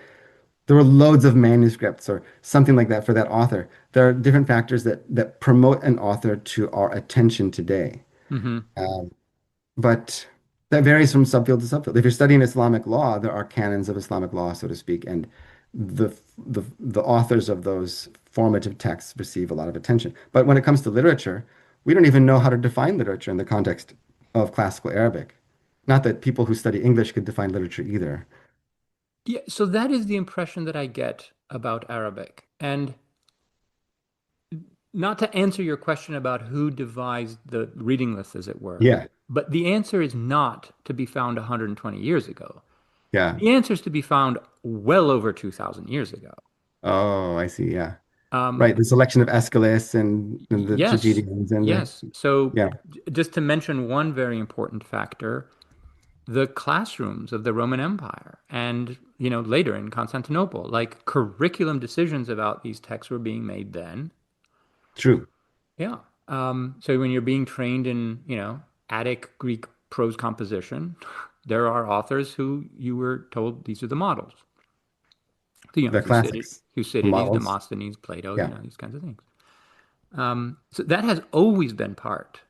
were loads of manuscripts, or something like that for that author. There are different factors that promote an author to our attention today. Hmm. Um, but that varies from subfield to subfield. If you're studying Islamic law, there are canons of Islamic law, so to speak, and the authors of those formative texts receive a lot of attention. But when it comes to literature, we don't even know how to define literature in the context of classical Arabic. Not that people who study English could define literature either. Yeah, so that is the impression that I get about Arabic. And not to answer your question about who devised the reading list, as it were, Yeah. But the answer is not to be found 120 years ago. Yeah. The answer is to be found well over 2,000 years ago. Oh, I see. Yeah. Um, Right. The selection of Aeschylus and the yes, tragedians and the, yes. So yeah, just to mention one very important factor, the classrooms of the Roman Empire and, later in Constantinople, like curriculum decisions about these texts were being made then. true. Yeah. So when you're being trained in, Attic Greek prose composition, there are authors who you were told these are the models. So, The classics, the Thucydides, models. Demosthenes, Plato, Yeah. these kinds of things. So that has always been part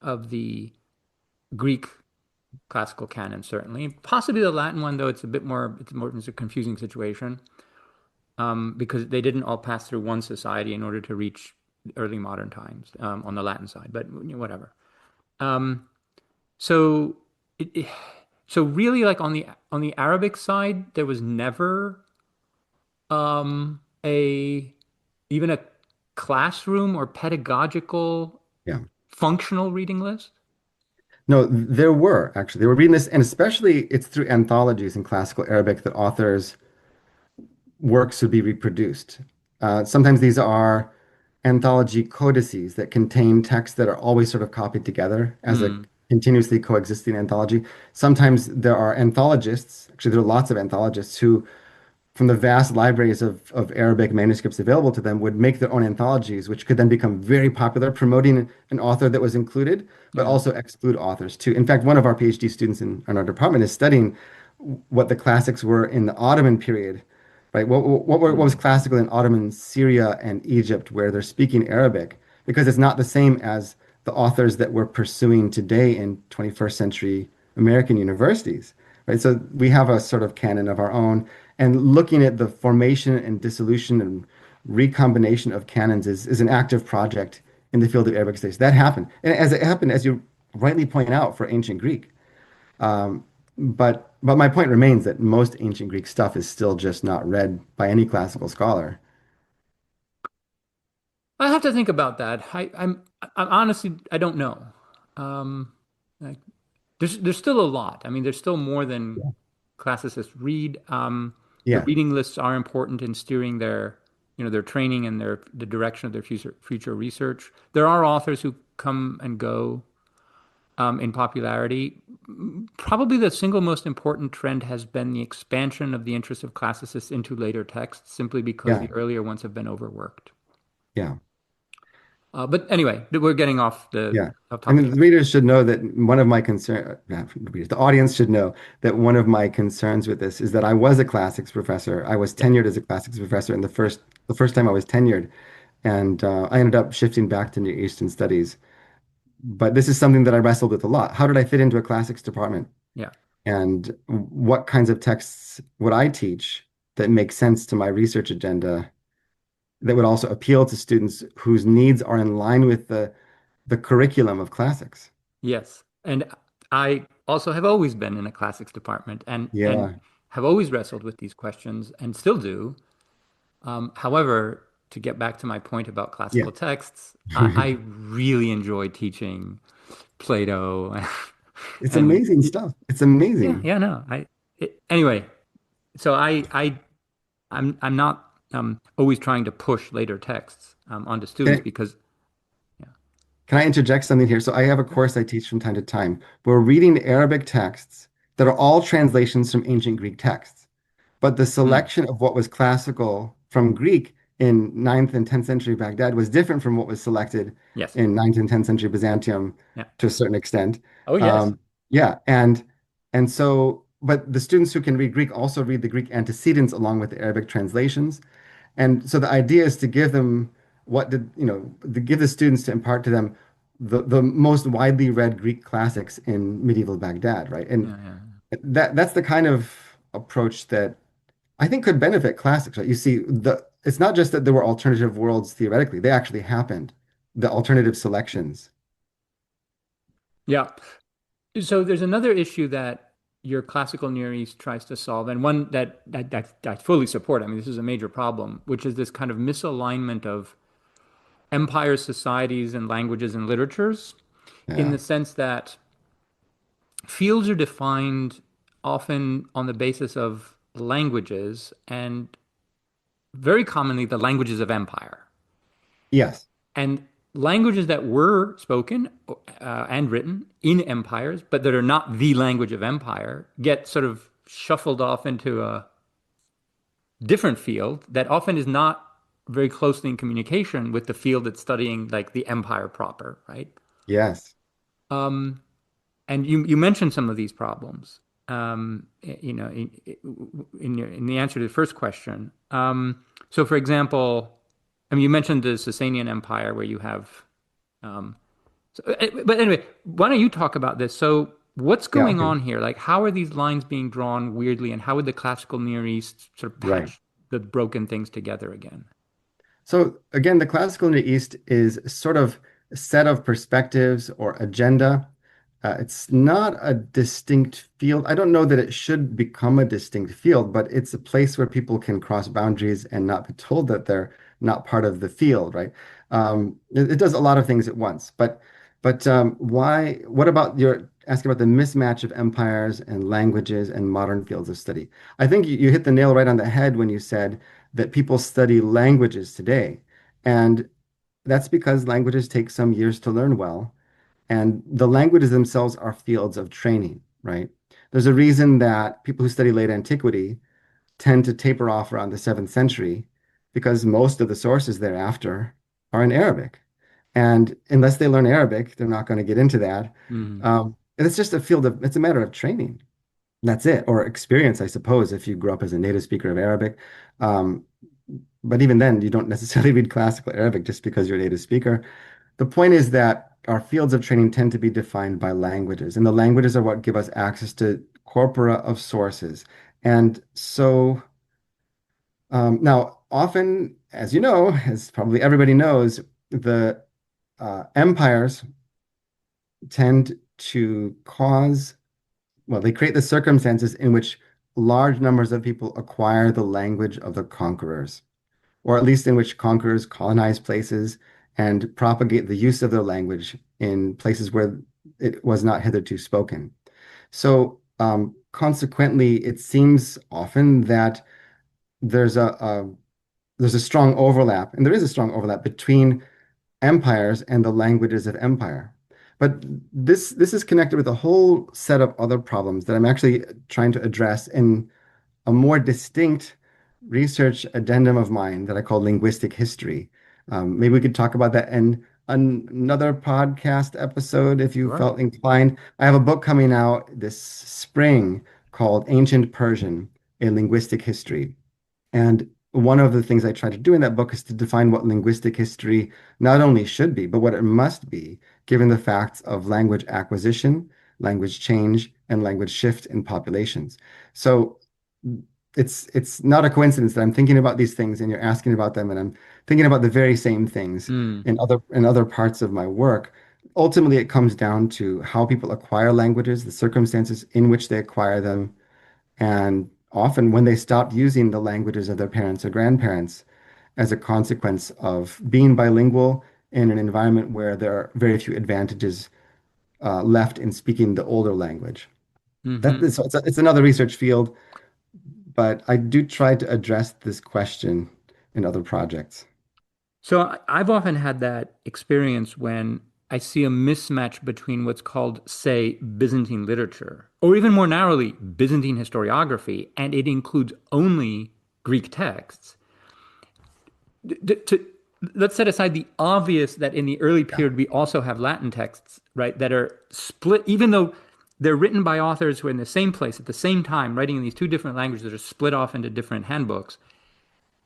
of the Greek classical canon, certainly. Possibly the Latin one, though it's a confusing situation because they didn't all pass through one society in order to reach early modern times on the Latin side, but whatever. Um, so it, it- so really like on the Arabic side, there was never a even a classroom or pedagogical Yeah. functional reading list. No, there were actually. They were reading this, and especially it's through anthologies in classical Arabic that authors' works would be reproduced. Sometimes these are anthology codices that contain texts that are always sort of copied together as a Mm, continuously coexisting anthology. Sometimes there are anthologists, actually, there are lots of anthologists who from the vast libraries of Arabic manuscripts available to them, would make their own anthologies, which could then become very popular, promoting an author that was included, but yeah. also exclude authors too. In fact, one of our PhD students in our department is studying what the classics were in the Ottoman period, right? What was Mm, classical in Ottoman Syria and Egypt, where they're speaking Arabic, because it's not the same as the authors that we're pursuing today in 21st century American universities, right? So we have a sort of canon of our own, and looking at the formation and dissolution and recombination of canons is an active project in the field of Arabic studies. That happened, and as it happened, as you rightly point out, for ancient Greek. Um, but my point remains that most ancient Greek stuff is still just not read by any classical scholar. I have to think about that. I'm honestly, I don't know. Um, like, there's still a lot. I mean, there's still more than classicists read. The Yeah, reading lists are important in steering their training and the direction of their future research. There are authors who come and go in popularity. Probably the single most important trend has been the expansion of the interest of classicists into later texts, simply because yeah, the earlier ones have been overworked. yeah. But anyway, we're getting off the Yeah. off I topic. mean, the readers should know that one of my concern, the audience should know that one of my concerns with this is that I was a classics professor. I was Yeah, tenured as a classics professor in the first time I was tenured, and I ended up shifting back to Near Eastern studies. But this is something that I wrestled with a lot. How did I fit into a classics department? yeah, And what kinds of texts would I teach that make sense to my research agenda that would also appeal to students whose needs are in line with the curriculum of classics? yes. And I also have always been in a classics department and Yeah. have always wrestled with these questions and still do. However, to get back to my point about Yeah. classical texts, I really enjoy teaching Plato It's and amazing stuff. It's yeah, amazing. yeah, no. Anyway, so I'm not always trying to push later texts onto students Can, because yeah, can I interject something here? So I have a course I teach from time to time. We're reading Arabic texts that are all translations from ancient Greek texts. But the mm, selection of what was classical from Greek in ninth and 10th century Baghdad was different from what was selected yes, in ninth and 10th century Byzantium yeah, to a certain extent. oh yes, Yeah, and so, but the students who can read Greek also read the Greek antecedents along with the Arabic translations. And so the idea is to give them to give the students to impart to them the most widely read Greek classics in medieval Baghdad, right? And yeah, yeah. that's the kind of approach that I think could benefit classics, right? You see, it's not just that there were alternative worlds theoretically, they actually happened. The alternative selections. Yeah. So there's another issue that your classical Near East tries to solve, and one that I fully support. I mean, this is a major problem, which is this kind of misalignment of empire societies and languages and literatures in Yeah. the sense that fields are defined often on the basis of languages and very commonly the languages of empire. Yes. And languages that were spoken and written in empires, but that are not the language of empire, get sort of shuffled off into a different field that often is not very closely in communication with the field that's studying like the empire proper, right? Yes. Um, and you mentioned some of these problems, you know, in the answer to the first question. So, for example, I mean, you mentioned the Sasanian Empire where you have, but anyway, why don't you talk about this? So, what's Yeah. going Okay. on here? Like, how are these lines being drawn weirdly, and how would the classical Near East sort of Right. patch the broken things together again? So again, the classical Near East is sort of a set of perspectives or agenda. It's not a distinct field. I don't know that it should become a distinct field, but it's a place where people can cross boundaries and not be told that they're not part of the field, right? It does a lot of things at once. But why? What about your asking about the mismatch of empires and languages and modern fields of study? I think you hit the nail right on the head when you said that people study languages today. And that's because languages take some years to learn well. And the languages themselves are fields of training, right? There's a reason that people who study late antiquity tend to taper off around the 7th century because most of the sources thereafter are in Arabic. And unless they learn Arabic, they're not going to get into that. Mm. And it's just a field of, it's a matter of training. That's it, or experience, I suppose, if you grew up as a native speaker of Arabic. Um, but even then, you don't necessarily read classical Arabic just because you're a native speaker. The point is that our fields of training tend to be defined by languages, and the languages are what give us access to corpora of sources. And so now, often, as you know, as probably everybody knows, the empires tend to cause, well, they create the circumstances in which large numbers of people acquire the language of the conquerors, or at least in which conquerors colonize places and propagate the use of their language in places where it was not hitherto spoken. So, consequently, it seems often that there's there's a strong overlap, and there is a strong overlap between empires and the languages of empire. But this is connected with a whole set of other problems that I'm actually trying to address in a more distinct research addendum of mine that I call linguistic history. Maybe we could talk about that in another podcast episode if you Sure. felt inclined. I have a book coming out this spring called Ancient Persian, a Linguistic History. And one of the things I try to do in that book is to define what linguistic history not only should be, but what it must be, given the facts of language acquisition, language change, and language shift in populations. So it's not a coincidence that I'm thinking about these things and you're asking about them, and I'm thinking about the very same things Mm. in other parts of my work. Ultimately, it comes down to how people acquire languages, the circumstances in which they acquire them, and often when they stop using the languages of their parents or grandparents as a consequence of being bilingual in an environment where there are very few advantages left in speaking the older language. That Hmm. is, so it's another research field, but I do try to address this question in other projects. So I've often had that experience when I see a mismatch between what's called, say, Byzantine literature, or even more narrowly, Byzantine historiography, and it includes only Greek texts. Let's set aside the obvious that in the early Yeah, period we also have Latin texts, right, that are split, even though they're written by authors who are in the same place at the same time, writing in these two different languages that are split off into different handbooks.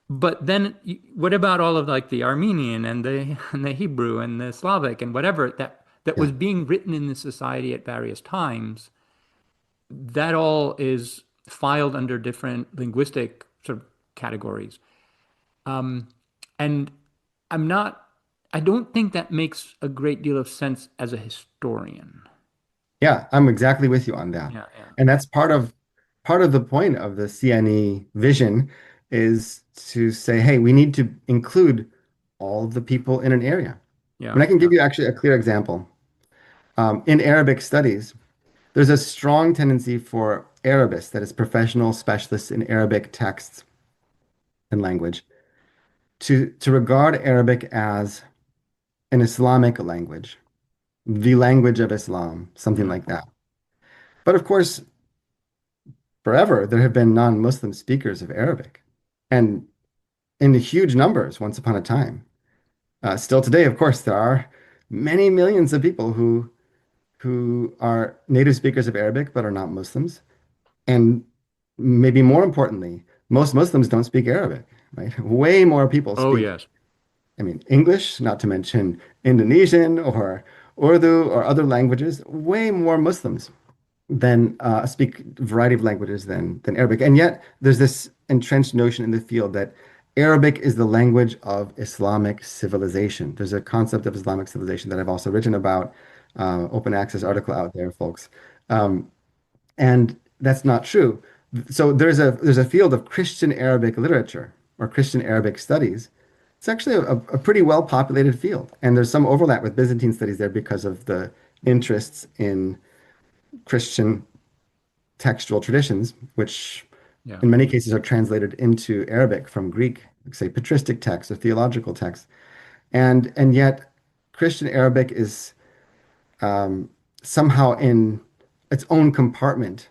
But then, what about all of like the Armenian and the Hebrew and the Slavic and whatever that yeah, was being written in the society at various times? That all is filed under different linguistic sort of categories. Um, and I'm not, I don't think that makes a great deal of sense as a historian. yeah. I'm exactly with you on that, Yeah, yeah, and that's part of the point of the CNE vision is to say, hey, we need to include all of the people in an area. yeah, And I can yeah. give you actually a clear example. In Arabic studies, there's a strong tendency for Arabists, that is professional specialists in Arabic texts and language, to regard Arabic as an Islamic language, the language of Islam, something Mm. like that. But of course, forever there have been non-Muslim speakers of Arabic, and in huge numbers once upon a time. Still today, of course, there are many millions of people who are native speakers of Arabic but are not Muslims. And maybe more importantly, most Muslims don't speak Arabic, right? Way more people Oh, speak, yes. I mean, English, not to mention Indonesian or Urdu or other languages, way more Muslims than speak a variety of languages than Arabic. And yet there's this entrenched notion in the field that Arabic is the language of Islamic civilization. There's a concept of Islamic civilization that I've also written about, open access article out there, folks. Um, and that's not true. So there's a field of Christian Arabic literature or Christian Arabic studies. It's actually a pretty well populated field, and there's some overlap with Byzantine studies there because of the interests in Christian textual traditions, which Yeah. in many cases are translated into Arabic from Greek, like say patristic texts or theological texts. And yet Christian Arabic is somehow in its own compartment,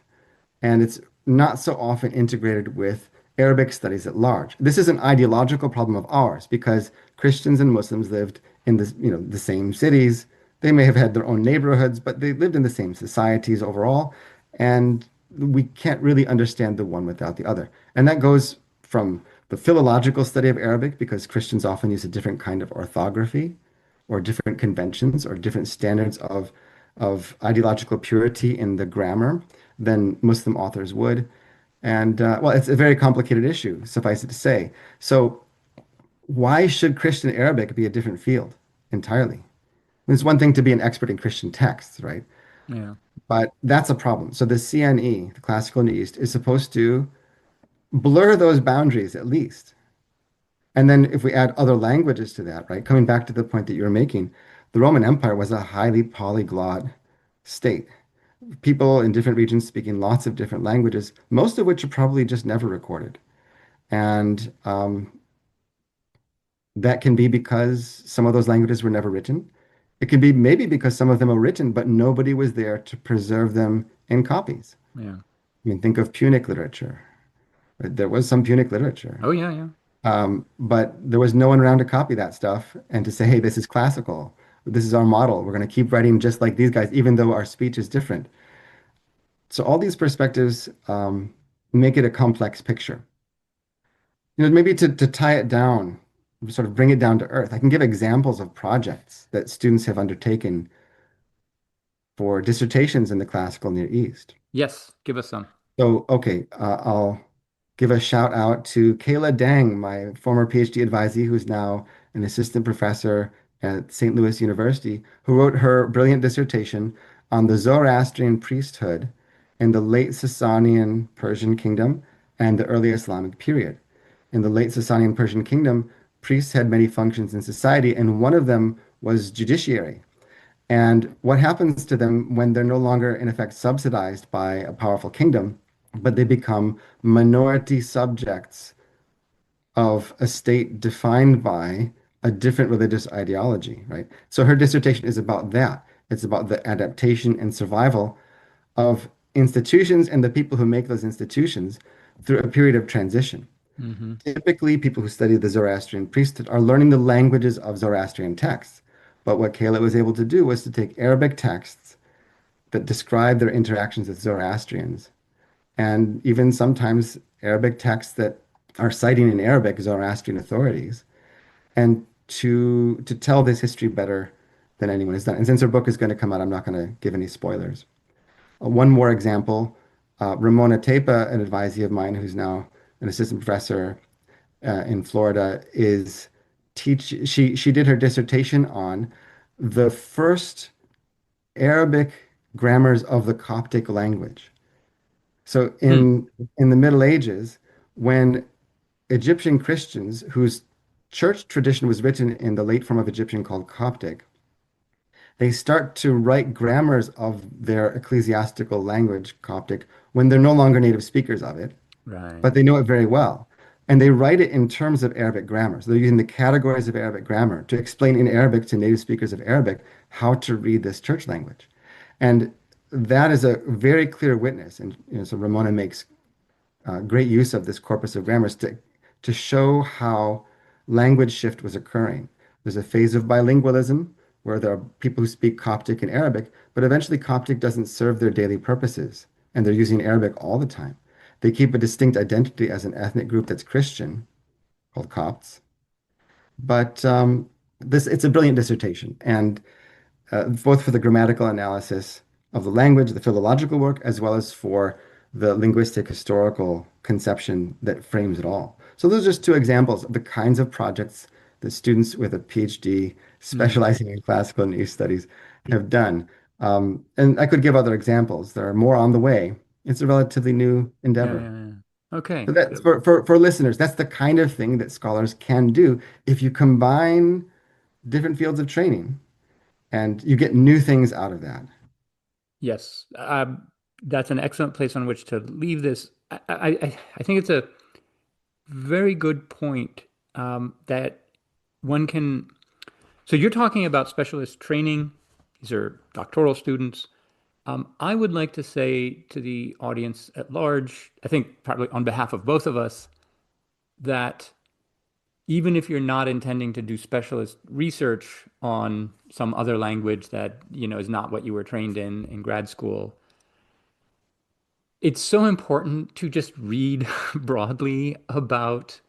and it's not so often integrated with Arabic studies at large. This is an ideological problem of ours because Christians and Muslims lived in the same cities. They may have had their own neighborhoods, but they lived in the same societies overall, and we can't really understand the one without the other. And that goes from the philological study of Arabic, because Christians often use a different kind of orthography or different conventions or different standards of ideological purity in the grammar than Muslim authors would. And well, it's a very complicated issue, suffice it to say. So, why should Christian Arabic be a different field entirely? It's one thing to be an expert in Christian texts, right? Yeah. But that's a problem. So, the CNE, the Classical Near East, is supposed to blur those boundaries at least. And then, if we add other languages to that, right? Coming back to the point that you were making, the Roman Empire was a highly polyglot state. People in different regions speaking lots of different languages, most of which are probably just never recorded. And that can be because some of those languages were never written. It can be maybe because some of them are written, but nobody was there to preserve them in copies. Yeah. I mean, think of Punic literature. Right? There was some Punic literature, Oh, yeah, yeah. but there was no one around to copy that stuff and to say, hey, this is classical. This is our model. We're going to keep writing just like these guys, even though our speech is different. So all these perspectives make it a complex picture. Maybe to tie it down, sort of bring it down to earth, I can give examples of projects that students have undertaken for dissertations in the classical Near East. Yes. Give us some. So, okay, I'll give a shout out to Kayla Dang, my former PhD advisee, who's now an assistant professor at St. Louis University, who wrote her brilliant dissertation on the Zoroastrian priesthood in the late Sasanian Persian kingdom and the early Islamic period. In the late Sasanian Persian kingdom, priests had many functions in society, and one of them was judiciary. And what happens to them when they're no longer, in effect, subsidized by a powerful kingdom, but they become minority subjects of a state defined by a different religious ideology, right? So her dissertation is about that. It's about the adaptation and survival of institutions and the people who make those institutions through a period of transition. Hmm. Typically, people who study the Zoroastrian priesthood are learning the languages of Zoroastrian texts. But what Kayla was able to do was to take Arabic texts that describe their interactions with Zoroastrians, and even sometimes Arabic texts that are citing in Arabic Zoroastrian authorities, and to tell this history better than anyone has done. And since her book is going to come out, I'm not going to give any spoilers. One more example, Ramona Tepa, an advisee of mine who's now an assistant professor in Florida, is she did her dissertation on the first Arabic grammars of the Coptic language. So Hmm. in the Middle Ages, when Egyptian Christians, whose church tradition was written in the late form of Egyptian called Coptic, they start to write grammars of their ecclesiastical language, Coptic, when they're no longer native speakers of it, Right. but they know it very well. And they write it in terms of Arabic grammar. So they're using the categories of Arabic grammar to explain in Arabic to native speakers of Arabic how to read this church language. And that is a very clear witness. And so Ramona makes great use of this corpus of grammars to show how language shift was occurring. There's a phase of bilingualism where there are people who speak Coptic and Arabic, but eventually Coptic doesn't serve their daily purposes, and they're using Arabic all the time. They keep a distinct identity as an ethnic group that's Christian, called Copts. But this it's a brilliant dissertation, and both for the grammatical analysis of the language, the philological work, as well as for the linguistic historical conception that frames it all. So those are just two examples of the kinds of projects that students with a PhD Mm. specializing in classical and East studies have done. And I could give other examples. There are more on the way. It's a relatively new Yeah, endeavor. yeah, yeah. Okay. So that's for listeners, that's the kind of thing that scholars can do if you combine different fields of training and you get new things out of that. Yes. That's an excellent place on which to leave this. I think it's a very good point that one can. So you're talking about specialist training. These are doctoral students. I would like to say to the audience at large, I think probably on behalf of both of us, that even if you're not intending to do specialist research on some other language that, is not what you were trained in grad school, it's so important to just read broadly about,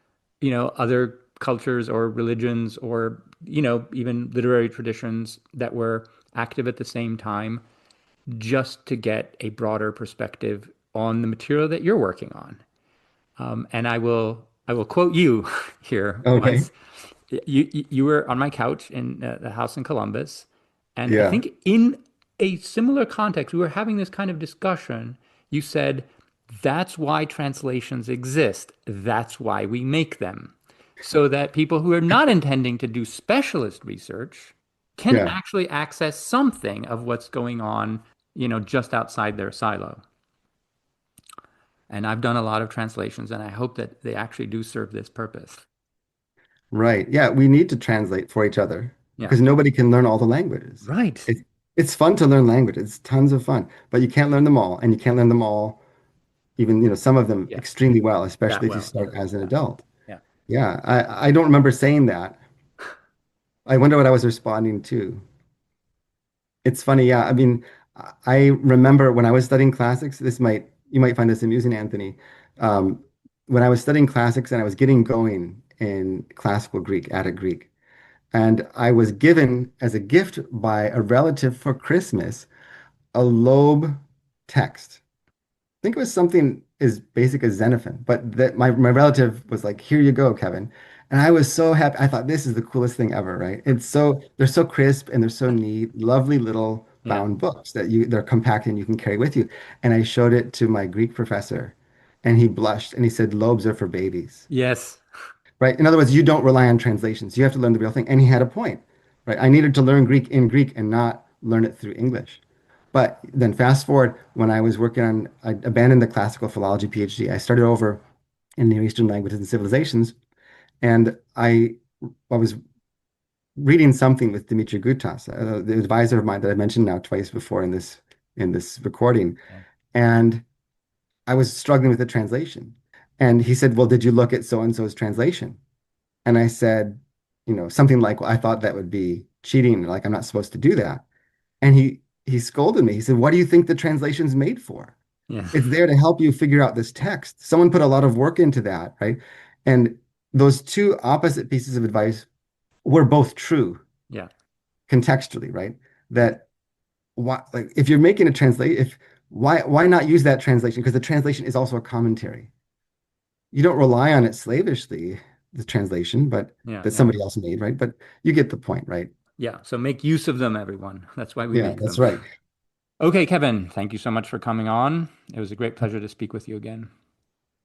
other cultures or religions or, even literary traditions that were active at the same time, just to get a broader perspective on the material that you're working on. And I will quote you here Okay. once. You were on my couch in the house in Columbus, and I Yeah. think in a similar context, we were having this kind of discussion. You said, "That's why translations exist. That's why we make them, so that people who are not intending to do specialist research can Yeah. actually access something of what's going on, just outside their silo." And I've done a lot of translations, and I hope that they actually do serve this purpose. Right. Yeah. We need to translate for each other Yeah. because nobody can learn all the languages. Right. It's it's fun to learn language. It's tons of fun, but you can't learn them all, and you can't learn them all, even, some of them Yeah. extremely well, That especially if you well. Yeah. start as an Yeah. adult. Yeah. Yeah. I don't remember saying that. I wonder what I was responding to. It's funny. Yeah. I mean, I remember when I was studying classics, you might find this amusing, Anthony. Um, when I was studying classics and I was getting going in classical Greek, Attic Greek, and I was given as a gift by a relative for Christmas a Loeb text. I think it was something as basic as Xenophon, but that my relative was like, "Here you go, Kevin." And I was so happy. I thought this is the coolest thing ever, right? They're so crisp and they're so neat, lovely little Yeah. bound books that they're compact and you can carry with you. And I showed it to my Greek professor and he blushed and he said, "Lobes are for babies." Yes. Right? In other words, you don't rely on translations. You have to learn the real thing. And he had a point, right? I needed to learn Greek in Greek and not learn it through English. But then fast forward, when I abandoned the classical philology PhD. I started over in Near Eastern languages and civilizations. And I was reading something with Dimitri Gutas, the advisor of mine that I mentioned now twice before in this recording. Yeah. And I was struggling with the translation. And he said, "Well, did you look at so and so's translation?" And I said, something like, "Well, I thought that would be cheating. Like, I'm not supposed to do that." And he scolded me. He said, "What do you think the translation's made for? Yeah. It's there to help you figure out this text. Someone put a lot of work into that, right?" And those two opposite pieces of advice were both true Yeah. contextually, right? That why, like, if you're making a translate, if why not use that translation? Because the translation is also a commentary. You don't rely on it slavishly, the translation, but Yeah. that Yeah. somebody else made, right? But you get the point, right? Yeah. So make use of them, everyone. That's why we Yeah, make that's them. right. Okay, Kevin, thank you so much for coming on. It was a great pleasure to speak with you again.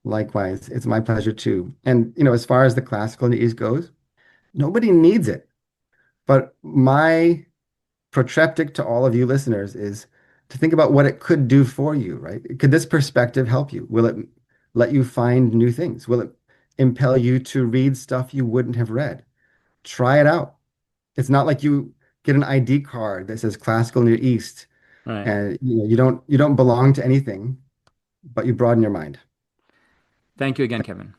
Likewise, it's my pleasure too. And as far as the classical news goes, nobody needs it. But my protreptic to all of you listeners is to think about what it could do for you, right? Could this perspective help you? Will it let you find new things? Will it impel you to read stuff you wouldn't have read? Try it out. It's not like you get an ID card that says classical Near East Right. and you don't belong to anything, but you broaden your mind. Thank you again, Kevin.